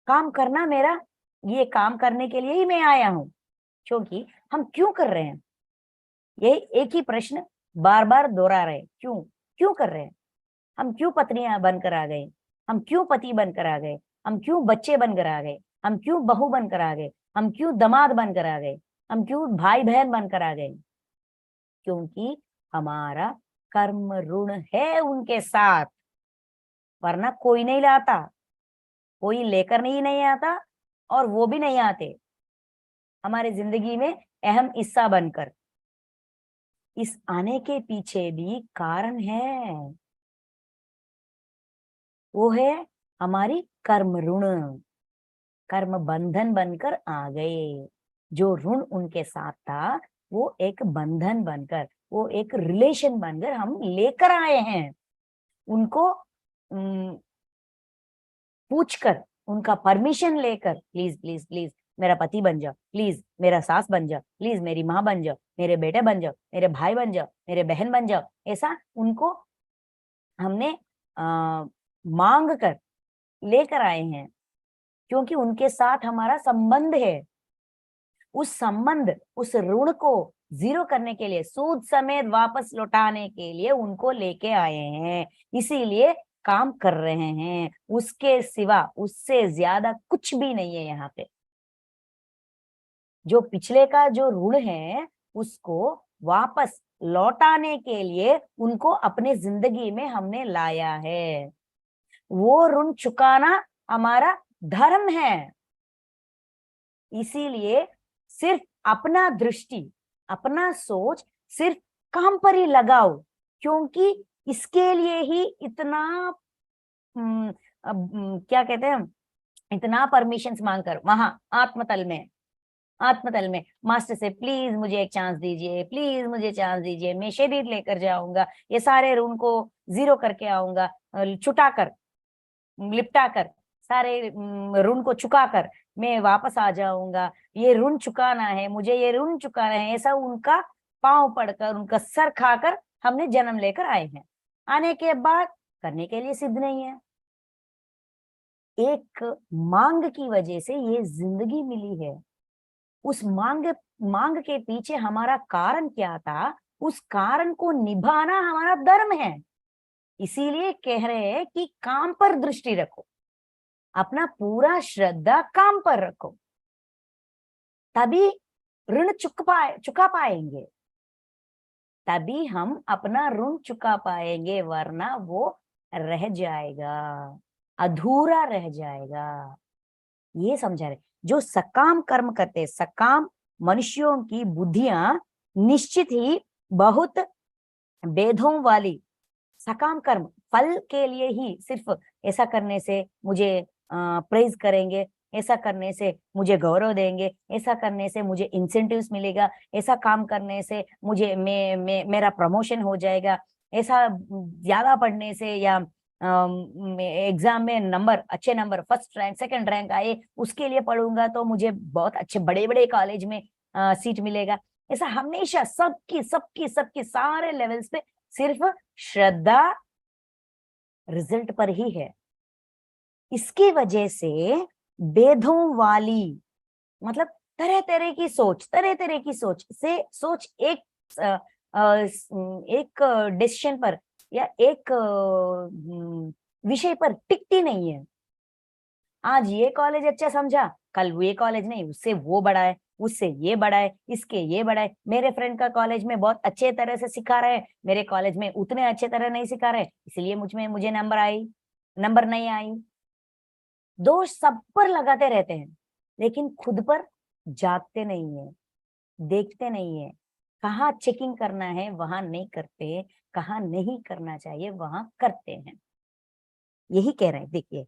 काम करना मेरा, ये काम करने के लिए ही मैं आया हूं। क्योंकि हम क्यों कर रहे हैं, यही एक ही प्रश्न बार बार दोहरा रहे, क्यों कर रहे हैं, हम क्यों पत्नियां बनकर आ गए, हम क्यों पति बनकर आ गए, हम क्यों बच्चे बनकर आ गए, हम क्यों बहू बनकर आ गए, हम क्यों दामाद बनकर आ गए, हम क्यों भाई बहन बनकर आ गए, क्योंकि हमारा कर्म ऋण है उनके साथ, वरना कोई नहीं लाता, कोई लेकर नहीं आता, और वो भी नहीं आते हमारे जिंदगी में अहम हिस्सा बनकर। इस आने के पीछे भी कारण है, वो है हमारी कर्म ऋण, कर्म बंधन बनकर आ गए। जो ऋण उनके साथ था वो एक बंधन बनकर, वो एक रिलेशन बनकर हम लेकर आए हैं। उनको पूछकर, उनका परमिशन लेकर, प्लीज प्लीज प्लीज मेरा पति बन जाओ, प्लीज मेरा सास बन जाओ, प्लीज मेरी माँ बन जाओ, मेरे बेटे बन जाओ, मेरे भाई बन जाओ, मेरे बहन बन जाओ, ऐसा उनको हमने मांग कर लेकर आए हैं, क्योंकि उनके साथ हमारा संबंध है। उस संबंध, उस ऋण को जीरो करने के लिए, सूद समेत वापस लौटाने के लिए उनको लेके आए हैं। इसीलिए काम कर रहे हैं, उसके सिवा उससे ज्यादा कुछ भी नहीं है यहाँ पे। जो पिछले का जो ऋण है उसको वापस लौटाने के लिए उनको अपने जिंदगी में हमने लाया है। वो ऋण चुकाना हमारा धर्म है। इसीलिए सिर्फ अपना दृष्टि, अपना सोच सिर्फ काम पर ही लगाओ, क्योंकि इसके लिए ही इतना क्या कहते हैं हम, इतना परमिशंस मांगकर वहां आत्मतल में मास्टर से प्लीज मुझे एक चांस दीजिए, प्लीज मुझे चांस दीजिए, मैं शरीर लेकर जाऊंगा, ये सारे ऋण को जीरो करके आऊंगा, छुटा कर, लिपटा कर, सारे ऋण को चुका कर मैं वापस आ जाऊंगा, ये ऋण चुकाना है मुझे, ये ऋण चुकाना है, ऐसा उनका पांव पड़कर, उनका सर खाकर हमने जन्म लेकर आए हैं। आने के बाद करने के लिए सिद्ध नहीं है। एक मांग की वजह से ये जिंदगी मिली है। उस मांग के पीछे हमारा कारण क्या था, उस कारण को निभाना हमारा धर्म है। इसीलिए कह रहे हैं कि काम पर दृष्टि रखो, अपना पूरा श्रद्धा काम पर रखो, तभी ऋण चुका पाएंगे, तभी हम अपना ऋण चुका पाएंगे, वरना वो रह जाएगा, अधूरा रह जाएगा। ये समझा रहे। जो सकाम कर्म करते, सकाम मनुष्यों की बुद्धियां निश्चित ही बहुत भेदों वाली, सकाम कर्म फल के लिए ही, सिर्फ ऐसा करने से मुझे प्रेज करेंगे, ऐसा करने से मुझे गौरव देंगे, ऐसा करने से मुझे इंसेंटिव्स मिलेगा, ऐसा काम करने से मुझे मेरा प्रमोशन हो जाएगा, ऐसा ज्यादा पढ़ने से या एग्जाम में नंबर, अच्छे number, first rank second rank आए, उसके लिए पढ़ूंगा तो मुझे बहुत अच्छे बड़े बड़े कॉलेज में सीट मिलेगा। ऐसा हमेशा सबकी सबकी सबकी सारे लेवल्स पे सिर्फ श्रद्धा रिजल्ट पर ही है। इसकी वजह से भेदों वाली, मतलब तरह तरह की सोच, तरह तरह की सोच से, सोच एक डिसीजन पर या एक विषय पर टिकती नहीं है। आज ये कॉलेज अच्छा समझा, कल वो ये कॉलेज नहीं, उससे वो बड़ा है, उससे ये बड़ा है, इसके ये बड़ा है, मेरे फ्रेंड का कॉलेज में बहुत अच्छे तरह से सिखा रहे हैं, मेरे कॉलेज में उतने अच्छे तरह नहीं सिखा रहे, इसलिए मुझे नंबर नहीं आई। दोष सब पर लगाते रहते हैं, लेकिन खुद पर जागते नहीं है, देखते नहीं है। कहाँ चेकिंग करना है वहां नहीं करते, कहाँ नहीं करना चाहिए वहां करते हैं। यही कह रहे हैं। देखिए,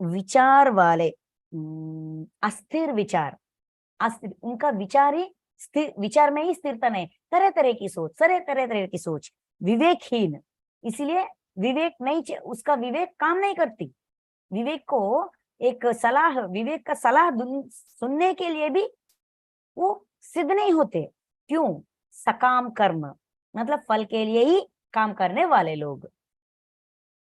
विचार वाले, अस्थिर विचार, अस्थिर, उनका विचार ही स्थिर, विचार में ही स्थिरता नहीं, तरह तरह की सोच, तरह तरह की सोच, विवेकहीन। इसलिए विवेक नहीं, उसका विवेक काम नहीं करती। विवेक को एक सलाह, विवेक का सलाह सुनने के लिए भी वो सिद्ध नहीं होते। क्यों? सकाम कर्म, मतलब फल के लिए ही काम करने वाले लोग।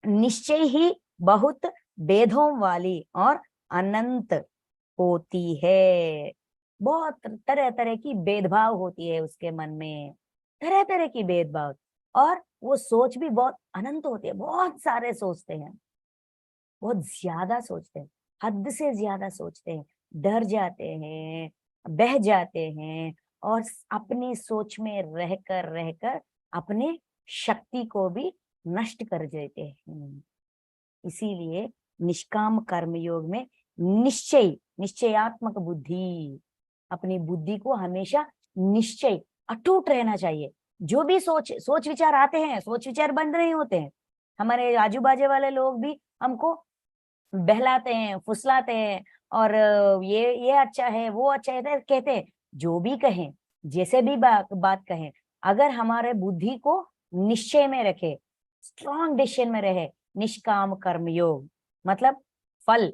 निश्चय ही बहुत भेदों वाली और अनंत होती है। बहुत तरह तरह की भेदभाव होती है उसके मन में, तरह तरह की भेदभाव, और वो सोच भी बहुत अनंत होती है। बहुत सारे सोचते हैं, बहुत ज्यादा सोचते हैं, हद से ज्यादा सोचते हैं, डर जाते हैं, बह जाते हैं, और अपनी सोच में रहकर रहकर अपने शक्ति को भी नष्ट कर देते हैं। इसीलिए निष्काम कर्म योग में निश्चयात्मक बुद्धि, अपनी बुद्धि को हमेशा निश्चय, अटूट रहना चाहिए। जो भी सोच विचार आते हैं, सोच विचार बंद नहीं होते हैं। हमारे आजू बाजू वाले लोग भी हमको बहलाते हैं, फुसलाते हैं, और ये अच्छा है, वो अच्छा है, तो कहते हैं। जो भी कहें, जैसे भी बात कहें, अगर हमारे बुद्धि को निश्चय में रखे, स्ट्रॉन्ग डिसीजन में रहे, निष्काम कर्म योग मतलब फल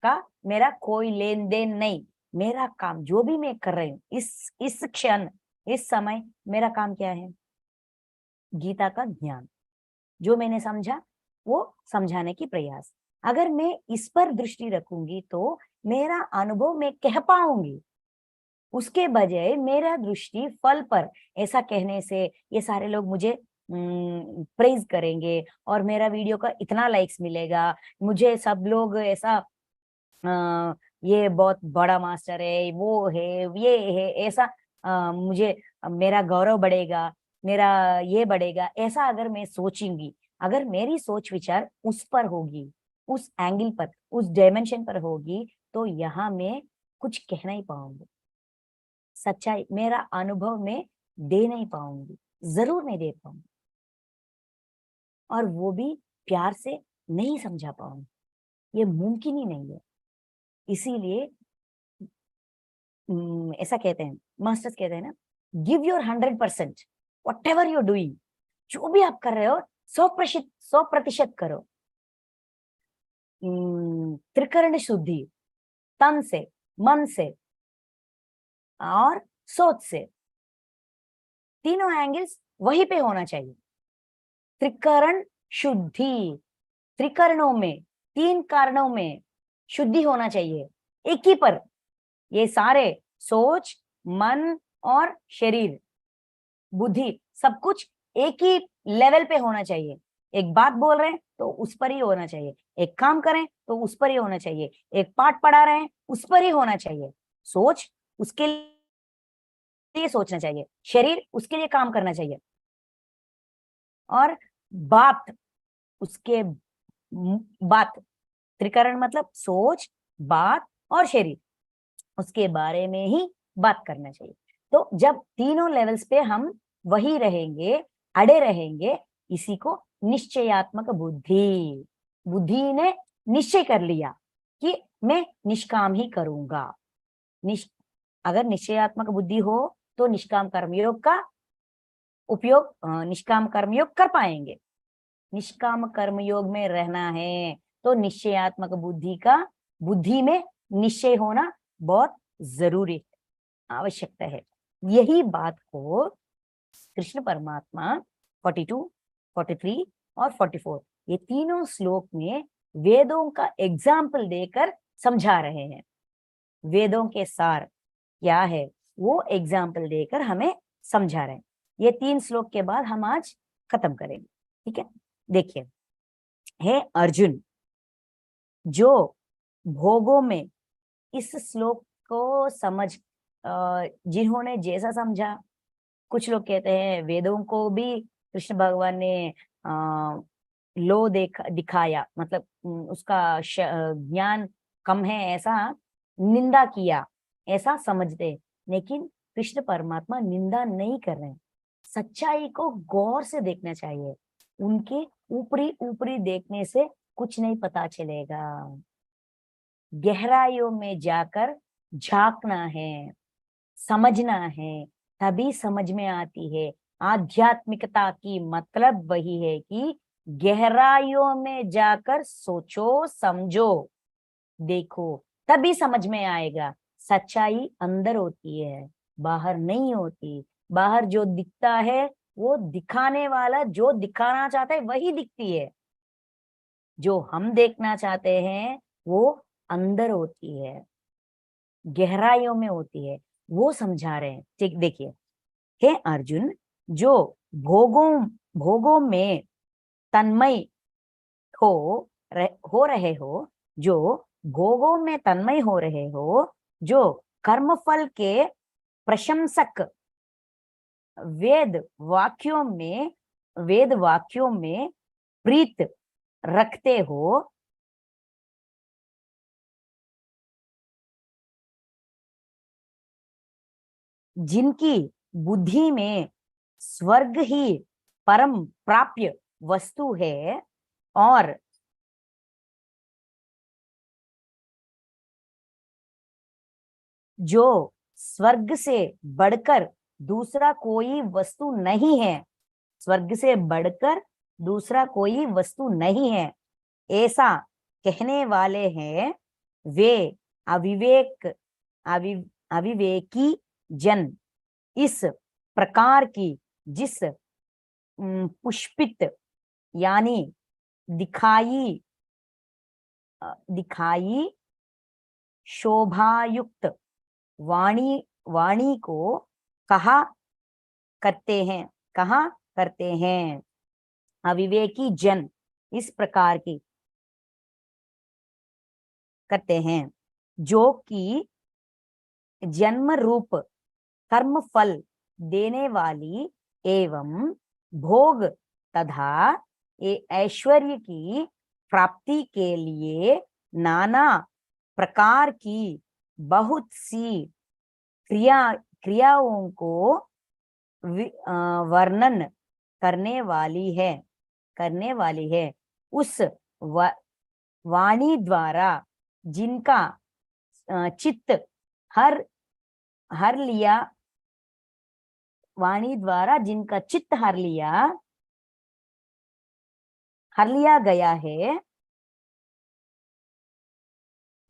का मेरा कोई लेन देन नहीं, मेरा काम जो भी मैं कर रही हूँ इस क्षण, इस समय मेरा काम क्या है? गीता का ज्ञान, जो मैंने समझा वो समझाने की प्रयास। अगर मैं इस पर दृष्टि रखूंगी तो मेरा अनुभव मैं कह पाऊंगी, उसके बजाय मेरा दृष्टि फल पर, ऐसा कहने से ये सारे लोग मुझे प्रेज करेंगे और मेरा वीडियो का इतना लाइक्स मिलेगा, मुझे सब लोग ऐसा ये बहुत बड़ा मास्टर है, वो है, ये है, ऐसा मुझे मेरा गौरव बढ़ेगा, मेरा ये बढ़ेगा, ऐसा अगर मैं सोचूंगी, अगर मेरी सोच विचार उस पर होगी, उस एंगल पर, उस डायमेंशन पर होगी, तो यहाँ मैं कुछ कह नहीं पाऊंगी, सच्चाई मेरा अनुभव में दे नहीं पाऊंगी, जरूर नहीं दे पाऊंगी, और वो भी प्यार से नहीं समझा पाऊंगी, ये मुमकिन ही नहीं है। इसीलिए ऐसा कहते हैं, मास्टर्स कहते हैं ना, give your 100%, what ever you're doing, जो भी आप कर रहे हो 100% करो। त्रिकरण शुद्धि, तन से, मन से और सोच से, तीनों एंगल्स वहीं पे होना चाहिए। त्रिकरण शुद्धि, त्रिकरणों में, तीन कारणों में शुद्धि होना चाहिए, एक ही पर, ये सारे सोच, मन और शरीर, बुद्धि, सब कुछ एक ही लेवल पे होना चाहिए। एक बात बोल रहे हैं तो उस पर ही होना चाहिए, एक काम करें तो उस पर ही होना चाहिए, एक पाठ पढ़ा रहे हैं उस पर ही होना चाहिए, सोच उसके लिए सोचना चाहिए, शरीर उसके लिए काम करना चाहिए, और बात उसके बात, त्रिकरण मतलब सोच, बात और शरीर, उसके बारे में ही बात करना चाहिए। तो जब तीनों लेवल्स पे हम वही रहेंगे, अड़े रहेंगे, इसी को निश्चयात्मक बुद्धि, बुद्धि ने निश्चय कर लिया कि मैं निष्काम ही करूंगा। अगर निश्चयात्मक बुद्धि हो तो निष्काम कर्मयोग का उपयोग, निष्काम कर्मयोग कर पाएंगे। निष्काम कर्मयोग में रहना है तो निश्चयात्मक बुद्धि का, बुद्धि में निश्चय होना बहुत जरूरी है, आवश्यकता है। यही बात को कृष्ण परमात्मा 42, 43 और 44, ये तीनों श्लोक में वेदों का एग्जाम्पल देकर समझा रहे हैं। वेदों के सार क्या है वो एग्जाम्पल देकर हमें समझा रहे हैं। ये 3 श्लोक के बाद हम आज खत्म करेंगे, ठीक है। देखिए, हे अर्जुन, जो भोगों में, इस श्लोक को समझ, जिन्होंने जैसा समझा, कुछ लोग कहते हैं वेदों को भी कृष्ण भगवान ने लो दिखाया, मतलब उसका ज्ञान कम है, ऐसा निंदा किया, ऐसा समझते। लेकिन कृष्ण परमात्मा निंदा नहीं कर रहे हैं, सच्चाई को गौर से देखना चाहिए, उनके ऊपरी ऊपरी देखने से कुछ नहीं पता चलेगा, गहराइयों में जाकर झांकना है, समझना है, तभी समझ में आती है। आध्यात्मिकता की मतलब वही है कि गहराइयों में जाकर सोचो, समझो, देखो, तभी समझ में आएगा। सच्चाई अंदर होती है, बाहर नहीं होती। बाहर जो दिखता है वो दिखाने वाला जो दिखाना चाहता है वही दिखती है, जो हम देखना चाहते हैं वो अंदर होती है, गहराइयों में होती है, वो समझा रहे हैं। ठीक, देखिए, हे अर्जुन, जो भोगों भोगों में तन्मय हो रहे हो, जो भोगों में तन्मय हो रहे हो, जो कर्मफल के प्रशंसक वेद वाक्यों में प्रीत रखते हो, जिनकी बुद्धि में स्वर्ग ही परम प्राप्य वस्तु है, और जो स्वर्ग से बढ़कर दूसरा कोई वस्तु नहीं है, स्वर्ग से बढ़कर दूसरा कोई वस्तु नहीं है, ऐसा कहने वाले हैं वे अविवेक अविवेकी जन। इस प्रकार की, जिस पुष्पित यानी दिखाई दिखाई शोभायुक्त वाणी वाणी को कहा करते हैं, कहा करते हैं। अविवेकी जन इस प्रकार की करते हैं, जो कि जन्म रूप कर्म फल देने वाली एवं भोग तथा ऐश्वर्य की प्राप्ति के लिए नाना प्रकार की बहुत सी क्रियाओं को वर्णन करने वाली है उस वाणी द्वारा जिनका चित्त हर हर लिया वाणी द्वारा जिनका चित्त हर लिया गया है,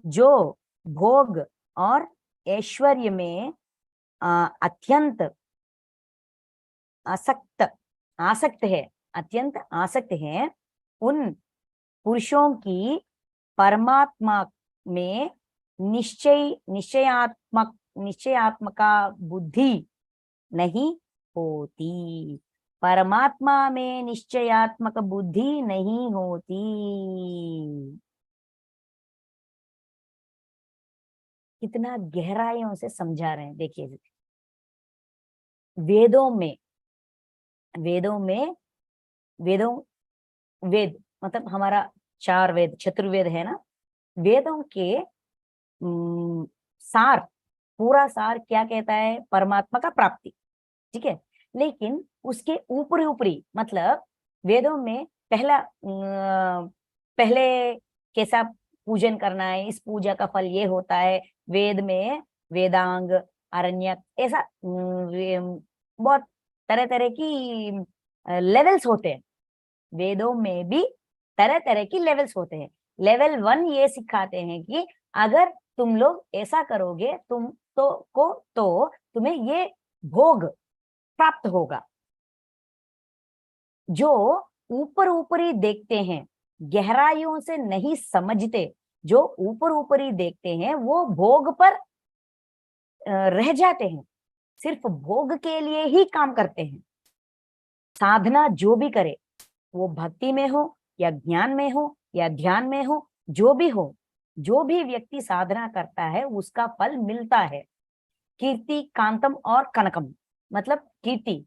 जो भोग और ऐश्वर्य में अत्यंत आसक्त है, उन पुरुषों की परमात्मा में निश्चयात्मका बुद्धि नहीं होती। परमात्मा में निश्चयात्मक बुद्धि नहीं होती। कितना गहराइयों से समझा रहे हैं, देखिए। वेद मतलब हमारा 4 वेद, चतुर्वेद है ना। वेदों के सार, पूरा सार क्या कहता है? परमात्मा का प्राप्ति, ठीक है। लेकिन उसके ऊपरी ऊपरी मतलब वेदों में पहले कैसा पूजन करना है, इस पूजा का फल ये होता है। वेद में वेदांग, अरण्यक, ऐसा बहुत तरह तरह की लेवल्स होते हैं। वेदों में भी तरह तरह की लेवल्स होते हैं। लेवल 1 ये सिखाते हैं कि अगर तुम लोग ऐसा करोगे तो तुम्हें ये भोग प्राप्त होगा। जो ऊपर ऊपरी देखते हैं, गहराइयों से नहीं समझते, जो ऊपर ऊपरी देखते हैं वो भोग पर रह जाते हैं, सिर्फ भोग के लिए ही काम करते हैं। साधना जो भी करे, वो भक्ति में हो या ज्ञान में हो या ध्यान में हो, जो भी हो, जो भी व्यक्ति साधना करता है उसका फल मिलता है। कीर्ति कांतम और कनकम मतलब कीर्ति,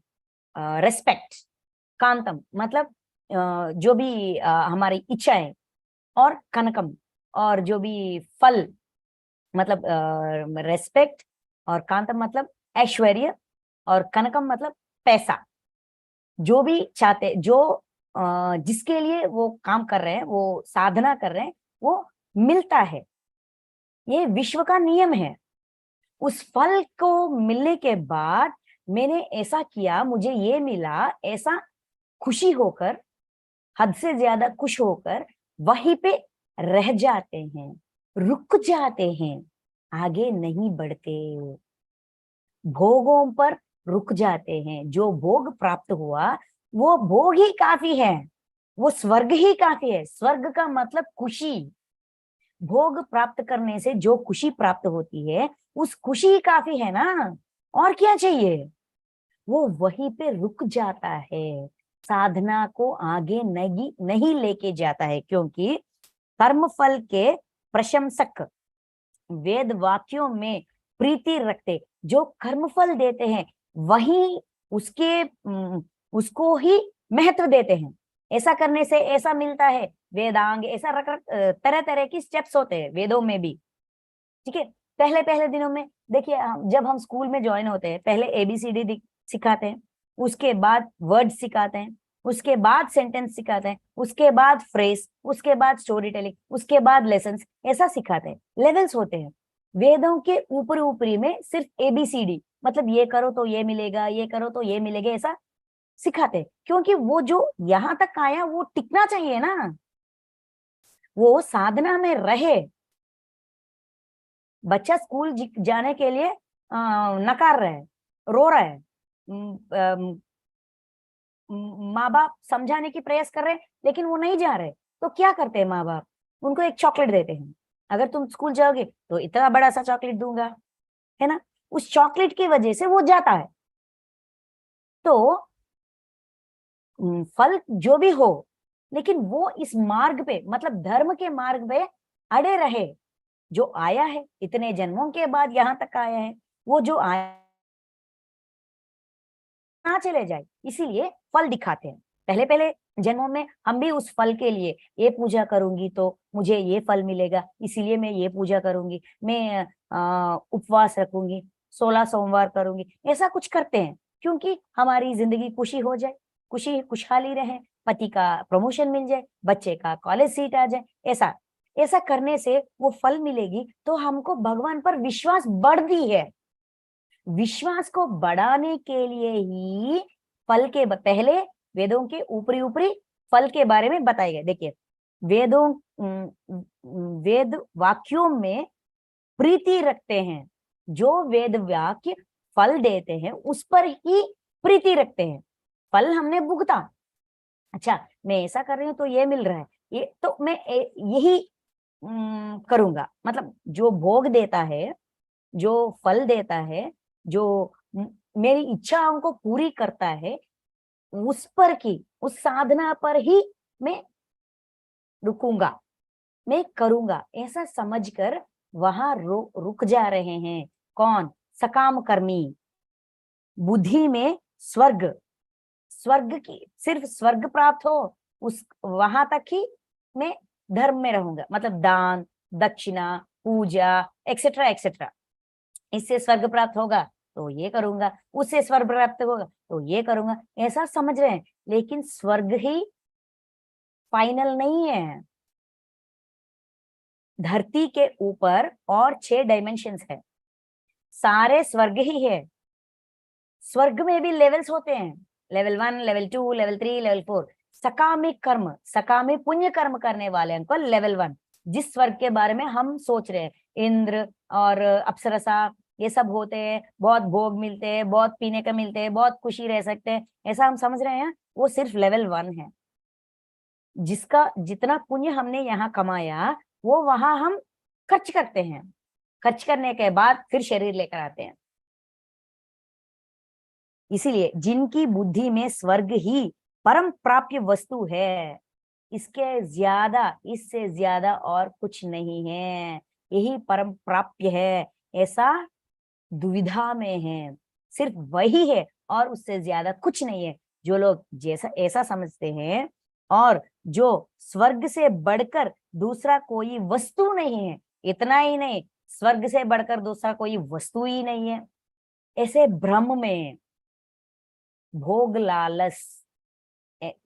रेस्पेक्ट, कांतम मतलब जो भी हमारी इच्छाएं, और कनकम और जो भी फल मतलब रेस्पेक्ट, और कांतम मतलब ऐश्वर्य, और कनकम मतलब पैसा। जो भी चाहते, जो जिसके लिए वो काम कर रहे हैं, वो साधना कर रहे हैं, वो मिलता है। ये विश्व का नियम है। उस फल को मिलने के बाद मैंने ऐसा किया, मुझे ये मिला, ऐसा खुशी होकर, हद से ज्यादा खुश होकर वहीं पे रह जाते हैं, रुक जाते हैं, आगे नहीं बढ़ते, भोगों पर रुक जाते हैं। जो भोग प्राप्त हुआ वो भोग ही काफी है, वो स्वर्ग ही काफी है। स्वर्ग का मतलब खुशी। भोग प्राप्त करने से जो खुशी प्राप्त होती है, उस खुशी ही काफी है ना, और क्या चाहिए? वो वहीं पे रुक जाता है, साधना को आगे नहीं लेके जाता है, क्योंकि कर्म फल के प्रशंसक वेद वाक्यों में प्रीति रखते, जो कर्मफल देते हैं वही उसको ही महत्व देते हैं। ऐसा करने से ऐसा मिलता है, वेदांग, ऐसा रख तरह तरह की स्टेप्स होते हैं वेदों में भी, ठीक है। पहले पहले दिनों में देखिए, जब हम स्कूल में ज्वाइन होते हैं, पहले ABCD सिखाते हैं, उसके बाद वर्ड सिखाते हैं, उसके बाद सेंटेंस सिखाते हैं, उसके बाद फ्रेज, उसके बाद स्टोरी टेलिंग, उसके बाद लेसन्स, ऐसा सिखाते हैं। लेवल्स होते हैं। वेदों के ऊपरी ऊपरी में सिर्फ ABCD मतलब ये करो तो ये मिलेगा, ये करो तो ये मिलेगा, ऐसा सिखाते हैं। क्योंकि वो जो यहां तक आया वो टिकना चाहिए ना, वो साधना में रहे। बच्चा स्कूल जाने के लिए नकार रहा है, रो रहा है, माँ बाप समझाने की प्रयास कर रहे हैं लेकिन वो नहीं जा रहे, तो क्या करते हैं माँ बाप? उनको एक चॉकलेट देते हैं, अगर तुम स्कूल जाओगे तो इतना बड़ा सा चॉकलेट दूंगा, है ना। उस चॉकलेट की वजह से वो जाता है। तो फल जो भी हो, लेकिन वो इस मार्ग पे, मतलब धर्म के मार्ग पे अड़े रहे। जो आया है इतने जन्मों के बाद यहाँ तक आया है, वो जो आया ना चले जाए, इसीलिए फल दिखाते हैं। पहले पहले जन्मों में हम भी उस फल के लिए, ये पूजा करूंगी तो मुझे ये फल मिलेगा, इसीलिए मैं ये पूजा करूंगी, मैं उपवास रखूंगी, 16 सोमवार करूंगी, ऐसा कुछ करते हैं क्योंकि हमारी जिंदगी खुशी हो जाए, खुशी खुशहाली रहे, पति का प्रमोशन मिल जाए, बच्चे का कॉलेज सीट आ जाए। ऐसा ऐसा करने से वो फल मिलेगी, तो हमको भगवान पर विश्वास बढ़ती है। विश्वास को बढ़ाने के लिए ही फल के पहले वेदों के ऊपरी ऊपरी फल के बारे में बताए गए। देखिए, वेदों वेद वाक्यों में प्रीति रखते हैं, जो वेद वाक्य फल देते हैं उस पर ही प्रीति रखते हैं। फल हमने भुगता, अच्छा मैं ऐसा कर रही हूं तो ये मिल रहा है, ये तो मैं यही करूंगा। मतलब जो भोग देता है, जो फल देता है, जो मेरी इच्छाओं को पूरी करता है, उस पर की, उस साधना पर ही मैं रुकूंगा, मैं करूंगा, ऐसा समझकर वहां रुक जा रहे हैं। कौन? सकाम कर्मी। बुद्धि में स्वर्ग, स्वर्ग की, सिर्फ स्वर्ग प्राप्त हो उस वहां तक ही मैं धर्म में रहूंगा। मतलब दान, दक्षिणा, पूजा, एक्सेट्रा एक्सेट्रा, इससे स्वर्ग प्राप्त होगा तो ये करूंगा, उससे स्वर्ग प्राप्त होगा तो ये करूंगा, ऐसा समझ रहे हैं। लेकिन स्वर्ग ही फाइनल नहीं है। धरती के ऊपर और 6 डायमेंशंस है, सारे स्वर्ग ही है। स्वर्ग में भी लेवल्स होते हैं, लेवल 1, लेवल 2, लेवल 3, लेवल 4। सकामिक कर्म, सकामी पुण्य कर्म करने वाले को लेवल 1, जिस स्वर्ग के बारे में हम सोच रहे हैं, इंद्र और अप्सरसा ये सब होते हैं, बहुत भोग मिलते हैं, बहुत पीने का मिलते हैं, बहुत खुशी रह सकते हैं, ऐसा हम समझ रहे हैं, वो सिर्फ लेवल 1 है। जिसका जितना पुण्य हमने यहाँ कमाया वो वहां हम खर्च करते हैं, खर्च करने के बाद फिर शरीर लेकर आते हैं। इसीलिए जिनकी बुद्धि में स्वर्ग ही परम प्राप्य वस्तु है, इसके ज्यादा, इससे ज्यादा और कुछ नहीं है, यही परम प्राप्य है, ऐसा दुविधा में है, सिर्फ वही है और उससे ज्यादा कुछ नहीं है। जो लोग जैसा ऐसा समझते हैं, और जो स्वर्ग से बढ़कर दूसरा कोई वस्तु नहीं है, इतना ही नहीं, स्वर्ग से बढ़कर दूसरा कोई वस्तु ही नहीं है, ऐसे भ्रम में, भोग लालस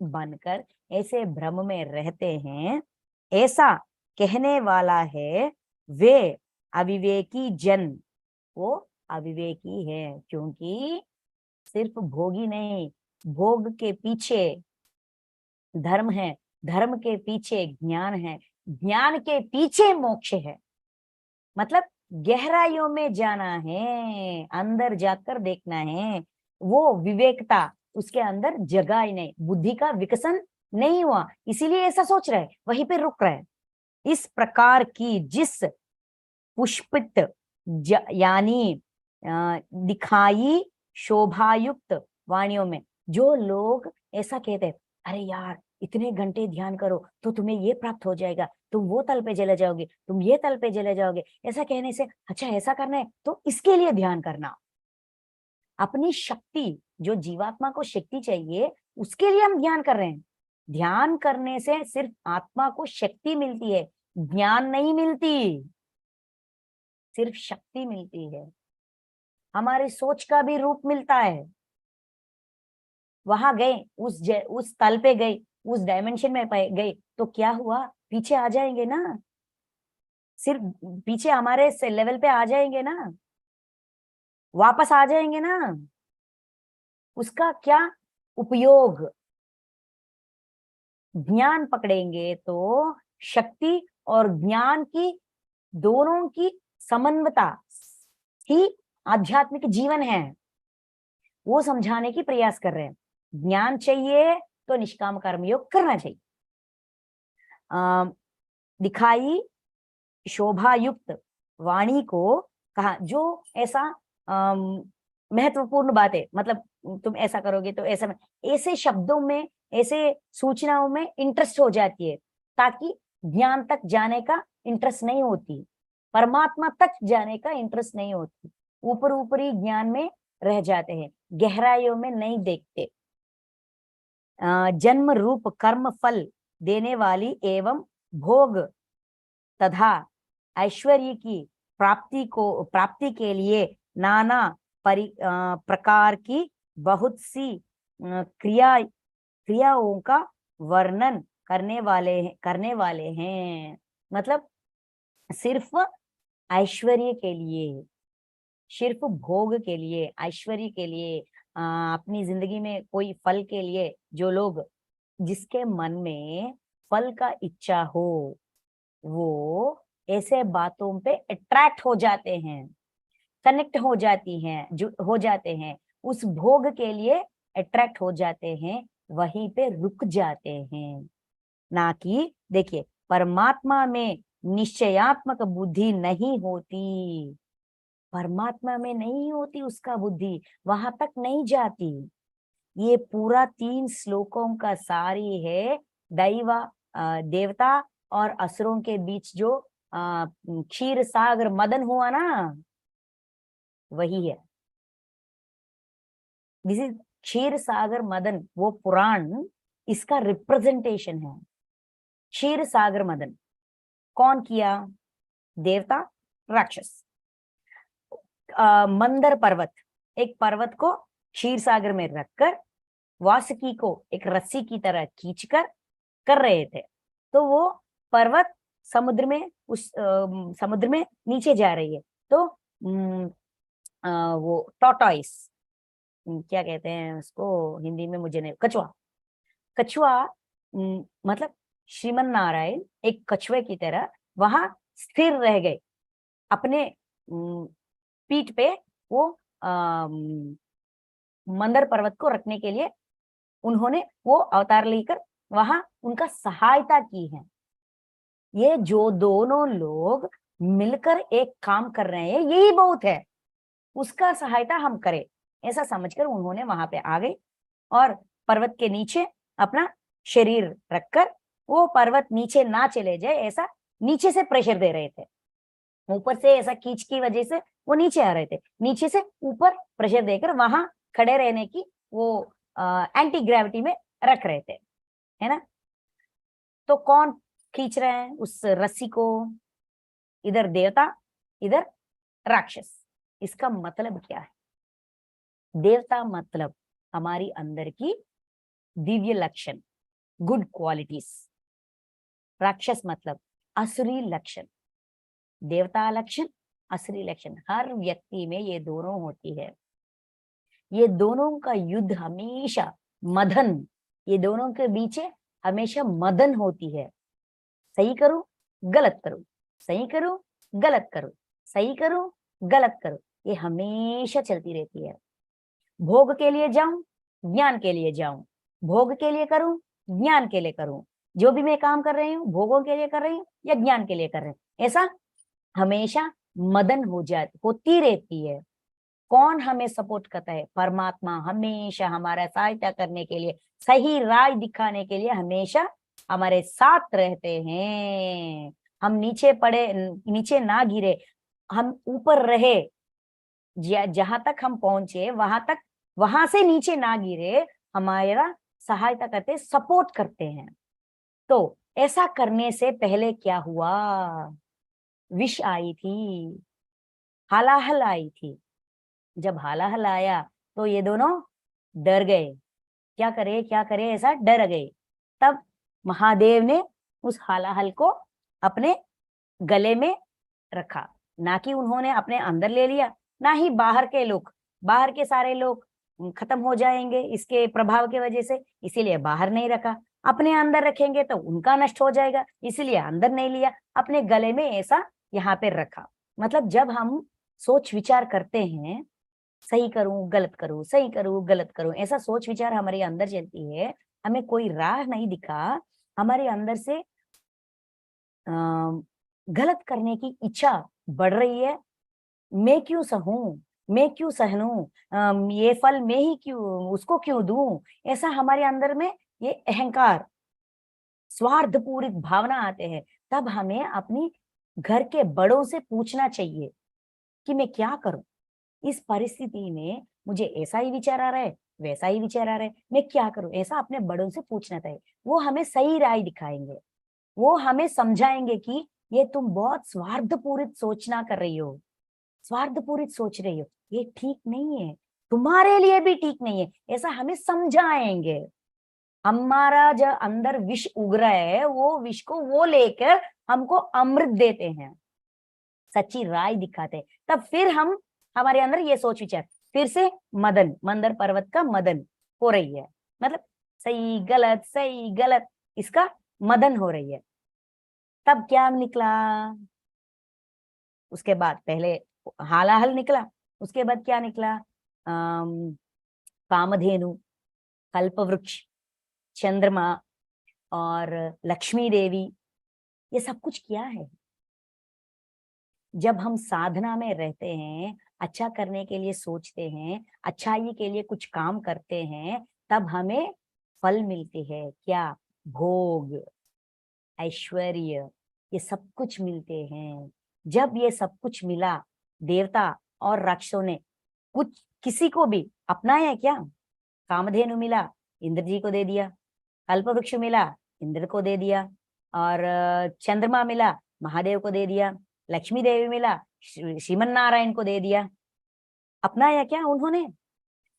बनकर ऐसे भ्रम में रहते हैं, ऐसा कहने वाला है वे अविवेकी जन। वो अविवेकी है क्योंकि सिर्फ भोगी नहीं, भोग के पीछे धर्म है, धर्म के पीछे ज्ञान है, ज्ञान के पीछे मोक्ष है। मतलब गहराइयों में जाना है, अंदर जाकर देखना है। वो विवेकता उसके अंदर जगा ही नहीं, बुद्धि का विकसन नहीं हुआ, इसीलिए ऐसा सोच रहा है, वहीं पे रुक रहा है। इस प्रकार की जिस पुष्पित यानी दिखाई शोभायुक्त वाणियों में जो लोग ऐसा कहते हैं, अरे यार इतने घंटे ध्यान करो तो तुम्हें ये प्राप्त हो जाएगा, तुम वो तल पे चले जाओगे, तुम ये तल पे चले जाओगे, ऐसा कहने से अच्छा ऐसा करना है तो इसके लिए ध्यान करना। अपनी शक्ति, जो जीवात्मा को शक्ति चाहिए, उसके लिए हम ध्यान कर रहे हैं। ध्यान करने से सिर्फ आत्मा को शक्ति मिलती है, ज्ञान नहीं मिलती, सिर्फ शक्ति मिलती है। हमारी सोच का भी रूप मिलता है। वहां गए, उस तल पे गए, उस डायमेंशन में गए तो क्या हुआ, पीछे आ जाएंगे ना, सिर्फ पीछे हमारे लेवल पे आ जाएंगे ना, वापस आ जाएंगे ना, उसका क्या उपयोग? ज्ञान पकड़ेंगे तो शक्ति और ज्ञान की, दोनों की समन्वयता ही आध्यात्मिक जीवन है, वो समझाने की प्रयास कर रहे हैं। ज्ञान चाहिए तो निष्काम कर्म योग करना चाहिए। दिखाई शोभा युक्त वाणी को कहा, जो ऐसा महत्वपूर्ण बात है, मतलब तुम ऐसा करोगे तो ऐसा, ऐसे शब्दों में ऐसे सूचनाओं में इंटरेस्ट हो जाती है, ताकि ज्ञान तक जाने का इंटरेस्ट नहीं होती, परमात्मा तक जाने का इंटरेस्ट नहीं होती, ऊपर ऊपरी ज्ञान में रह जाते हैं, गहराइयों में नहीं देखते। जन्म रूप कर्म फल देने वाली एवं भोग तथा ऐश्वर्य की प्राप्ति के लिए नाना प्रकार की बहुत सी क्रियाओं का वर्णन करने वाले हैं। मतलब सिर्फ ऐश्वर्य के लिए, सिर्फ भोग के लिए, ऐश्वर्य के लिए, अपनी जिंदगी में कोई फल के लिए, जो लोग, जिसके मन में फल का इच्छा हो, वो ऐसे बातों पे अट्रैक्ट हो जाते हैं, कनेक्ट हो जाती हैं, जो हो जाते हैं, उस भोग के लिए अट्रैक्ट हो जाते हैं, वहीं पे रुक जाते हैं। ना कि देखिए, परमात्मा में निश्चयात्मक बुद्धि नहीं होती, परमात्मा में नहीं होती उसका बुद्धि, वहां तक नहीं जाती। ये पूरा 3 श्लोकों का सारी है। देवता और असुरों के बीच जो क्षीर सागर मदन हुआ ना, वही है। दिस इज क्षीर सागर मदन, वो पुराण इसका रिप्रेजेंटेशन है। क्षीर सागर मदन कौन किया? देवता, राक्षस। मंदर पर्वत, एक पर्वत को क्षीर सागर में रखकर वासुकी को एक रस्सी की तरह खींचकर कर रहे थे। तो वो पर्वत समुद्र में, उस समुद्र में नीचे जा रही है। तो वो टॉर्टोइस, क्या कहते हैं उसको हिंदी में, मुझे नहीं, कछुआ। कछुआ मतलब श्रीमन नारायण एक कछुए की तरह वहां स्थिर रह गए, अपने पीठ पे वो मंदर पर्वत को रखने के लिए उन्होंने वो अवतार लेकर वहां उनका सहायता की है। ये जो दोनों लोग मिलकर एक काम कर रहे हैं, यही बहुत है, उसका सहायता हम करें, ऐसा समझकर उन्होंने वहां पे आ गए और पर्वत के नीचे अपना शरीर रखकर, वो पर्वत नीचे ना चले जाए ऐसा नीचे से प्रेशर दे रहे थे। ऊपर से ऐसा खींच की वजह से वो नीचे आ रहे थे, नीचे से ऊपर प्रेशर देकर वहां खड़े रहने की वो एंटी ग्रेविटी में रख रहे थे, है ना। तो कौन खींच रहे हैं उस रस्सी को? इधर देवता, इधर राक्षस। इसका मतलब क्या है? देवता मतलब हमारी अंदर की दिव्य लक्षण, गुड क्वालिटीज। राक्षस मतलब असुरी लक्षण। देवता लक्षण, असुरी लक्षण, हर व्यक्ति में ये दोनों होती है। ये दोनों का युद्ध हमेशा मदन, ये दोनों के बीच हमेशा मदन होती है। सही करो, गलत करो, सही करो, गलत करो, सही करो, गलत करो, ये हमेशा चलती रहती है। भोग के लिए जाऊं, ज्ञान के लिए जाऊं, भोग के लिए करूं, ज्ञान के लिए करूं, जो भी मैं काम कर रही हूँ भोगों के लिए कर रही हूँ या ज्ञान के लिए कर रही हूँ, ऐसा हमेशा मदन होती रहती है। कौन हमें सपोर्ट करता है? परमात्मा हमेशा हमारा सहायता करने के लिए, सही राह दिखाने के लिए हमेशा हमारे साथ रहते हैं। हम नीचे ना गिरे, हम ऊपर रहे, जहां तक हम पहुंचे वहां से नीचे ना गिरे, हमारा सहायता करते, सपोर्ट करते हैं। तो ऐसा करने से पहले क्या हुआ? विष आई थी, हालाहल आई थी। जब हालाहल आया तो ये दोनों डर गए, क्या करे ऐसा डर गए। तब महादेव ने उस हालाहल को अपने गले में रखा, ना कि उन्होंने अपने अंदर ले लिया, ना ही बाहर के सारे लोग खत्म हो जाएंगे इसके प्रभाव की वजह से, इसीलिए बाहर नहीं रखा। अपने अंदर रखेंगे तो उनका नष्ट हो जाएगा, इसीलिए अंदर नहीं लिया, अपने गले में ऐसा यहाँ पे रखा। मतलब जब हम सोच विचार करते हैं, सही करूं गलत करूं, सही करूं गलत करूं, ऐसा सोच विचार हमारे अंदर चलती है, हमें कोई राह नहीं दिखा, हमारे अंदर से गलत करने की इच्छा बढ़ रही है। मैं क्यों सहूं, मैं क्यों सहनूं, ये फल मैं ही क्यों उसको क्यों दूं, ऐसा हमारे अंदर में ये अहंकार, स्वार्थ पूरित भावना आते हैं, तब हमें अपनी घर के बड़ों से पूछना चाहिए कि मैं क्या करूं इस परिस्थिति में। मुझे ऐसा ही विचार आ रहा है, वैसा ही विचार आ रहा है, मैं क्या करूं, ऐसा अपने बड़ों से पूछना चाहिए। वो हमें सही राय दिखाएंगे, वो हमें समझाएंगे कि ये तुम बहुत स्वार्थपूरित सोचना कर रही हो, स्वार्थपूरित सोच रही हो, ये ठीक नहीं है, तुम्हारे लिए भी ठीक नहीं है, ऐसा हमें समझाएंगे। हमारा जो अंदर विष उग रहा है, वो विष को वो लेकर हमको अमृत देते हैं, सच्ची राय दिखाते हैं। तब फिर हम, हमारे अंदर ये सोच विचार फिर से मदन, मंदर पर्वत का मदन हो रही है, मतलब सही गलत इसका मदन हो रही है। तब क्या निकला, उसके बाद पहले हालाहल निकला, उसके बाद क्या निकला, कामधेनु, कल्पवृक्ष, चंद्रमा और लक्ष्मी देवी, ये सब कुछ क्या है। जब हम साधना में रहते हैं, अच्छा करने के लिए सोचते हैं, अच्छाई के लिए कुछ काम करते हैं, तब हमें फल मिलते हैं। क्या, भोग, ऐश्वर्य, ये सब कुछ मिलते हैं। जब ये सब कुछ मिला, देवता और राक्षसों ने कुछ किसी को भी अपनाया क्या। कामधेनु मिला, इंद्र जी को दे दिया, कल्पवृक्ष मिला, इंद्र को दे दिया, और चंद्रमा मिला, महादेव को दे दिया, लक्ष्मी देवी मिला, श्रीमन नारायण को दे दिया। अपनाया क्या उन्होंने,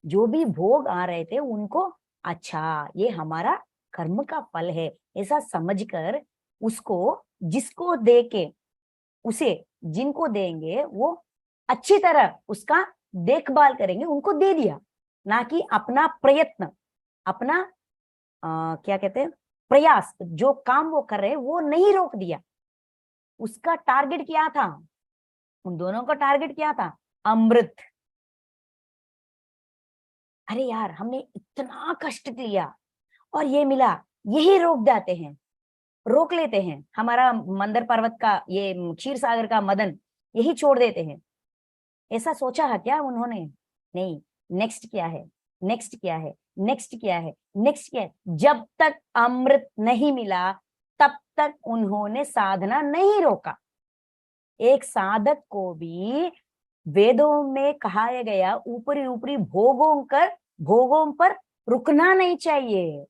जो भी भोग आ रहे थे उनको, अच्छा ये हमारा कर्म का फल है ऐसा समझकर उसको, जिसको दे के उसे, जिनको देंगे वो अच्छी तरह उसका देखभाल करेंगे, उनको दे दिया। ना कि अपना प्रयत्न, अपना क्या कहते हैं, प्रयास, जो काम वो कर रहे हैं वो नहीं रोक दिया। उसका टारगेट क्या था, उन दोनों का टारगेट क्या था, अमृत। अरे यार, हमने इतना कष्ट किया और ये मिला, यही रोक देते हैं, रोक लेते हैं हमारा मंदर पर्वत का, ये क्षीर सागर का मदन, यही छोड़ देते हैं। ऐसा सोचा है क्या उन्होंने, नहीं। नेक्स्ट क्या है, नेक्स्ट क्या है, नेक्स्ट क्या है, नेक्स्ट क्या है। जब तक अमृत नहीं मिला तब तक उन्होंने साधना नहीं रोका। एक साधक को भी वेदों में कहा गया ऊपरी ऊपरी भोगों पर रुकना नहीं चाहिए।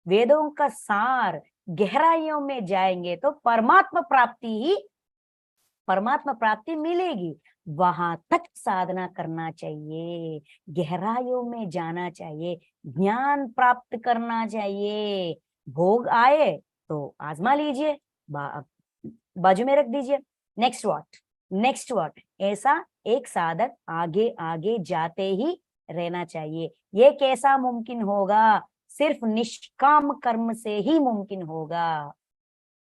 वेदों का सार गहराइयों में जाएंगे तो परमात्मा प्राप्ति मिलेगी। वहां तक साधना करना चाहिए, गहराइयों में जाना चाहिए, ज्ञान प्राप्त करना चाहिए। भोग आए तो आजमा लीजिए, बाजू में रख दीजिए, नेक्स्ट व्हाट, ऐसा एक साधक आगे आगे जाते ही रहना चाहिए। ये कैसा मुमकिन होगा, सिर्फ निष्काम कर्म से ही मुमकिन होगा।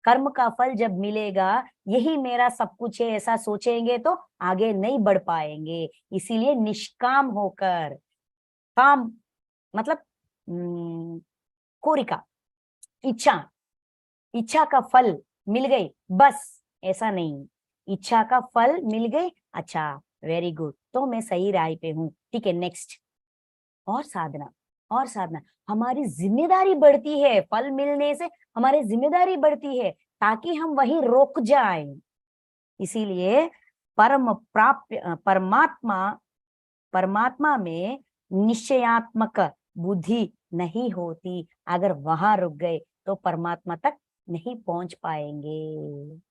कर्म का फल जब मिलेगा, यही मेरा सब कुछ है ऐसा सोचेंगे तो आगे नहीं बढ़ पाएंगे। इसीलिए निष्काम होकर, काम मतलब कोरिका, इच्छा, इच्छा का फल मिल गई बस, ऐसा नहीं। इच्छा का फल मिल गई, अच्छा वेरी गुड, तो मैं सही राह पे हूँ, ठीक है नेक्स्ट। और साधना, और साधना, हमारी जिम्मेदारी बढ़ती है, फल मिलने से हमारी जिम्मेदारी बढ़ती है, ताकि हम वही रुक जाएं। इसीलिए परमात्मा परमात्मा में निश्चयात्मक बुद्धि नहीं होती। अगर वहां रुक गए तो परमात्मा तक नहीं पहुंच पाएंगे।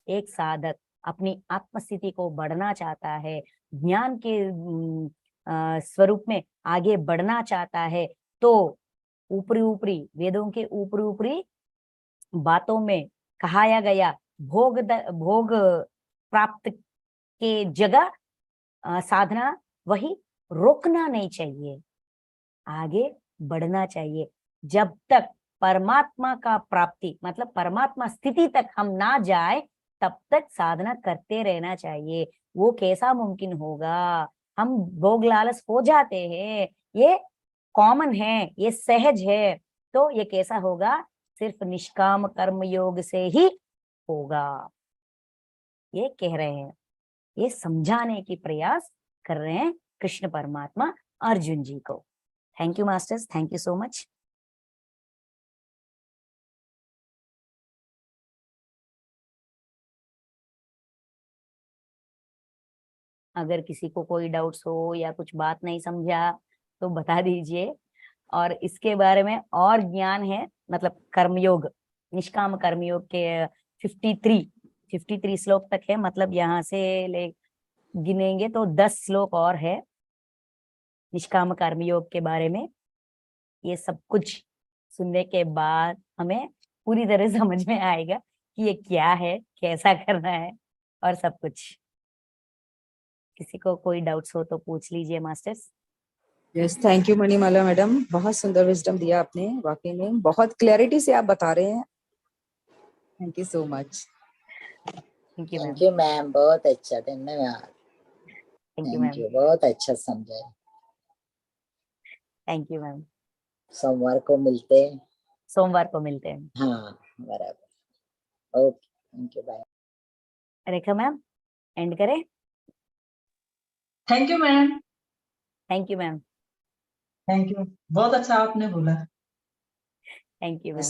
एक साधक अपनी आत्मस्थिति को बढ़ना चाहता है, ज्ञान के स्वरूप में आगे बढ़ना चाहता है, तो ऊपरी ऊपरी वेदों के ऊपरी ऊपरी बातों में कहाया गया भोग प्राप्त के जगह साधना, वही रोकना नहीं चाहिए, आगे बढ़ना चाहिए। जब तक परमात्मा का प्राप्ति मतलब परमात्मा स्थिति तक हम ना जाए, तब तक साधना करते रहना चाहिए। वो कैसा मुमकिन होगा, हम भोग लालच हो जाते हैं, ये कॉमन है, ये सहज है, तो ये कैसा होगा, सिर्फ निष्काम कर्म योग से ही होगा। ये कह रहे हैं, ये समझाने की प्रयास कर रहे हैं कृष्ण परमात्मा अर्जुन जी को। Thank you masters, thank you so much. अगर किसी को कोई डाउट्स हो या कुछ बात नहीं समझा तो बता दीजिए। और इसके बारे में और ज्ञान है, मतलब कर्मयोग, निष्काम कर्मयोग के 53 श्लोक तक है, मतलब यहाँ से ले गिनेंगे तो 10 श्लोक और है निष्काम कर्मयोग के बारे में। ये सब कुछ सुनने के बाद हमें पूरी तरह समझ में आएगा कि ये क्या है, कैसा करना है और सब कुछ। किसी को कोई डाउट्स हो तो पूछ लीजिए masters. Yes, thank you Manimala madam, बहुत सुंदर विजडम दिया आपने, वाकई में बहुत क्लैरिटी से आप बता रहे हैं। Thank you so much. Thank you ma'am. Thank you ma'am, बहुत अच्छा, धन्यवाद। Thank you thank ma'am. You, बहुत अच्छा समझाया। Thank you ma'am. सोमवार को मिलते हैं। सोमवार को मिलते हैं। हाँ बराबर। Okay, thank you, bye. Rekha ma'am, end करें? Thank you ma'am. Thank you ma'am. Thank you, बहुत अच्छा आपने बोला। Thank you ma'am.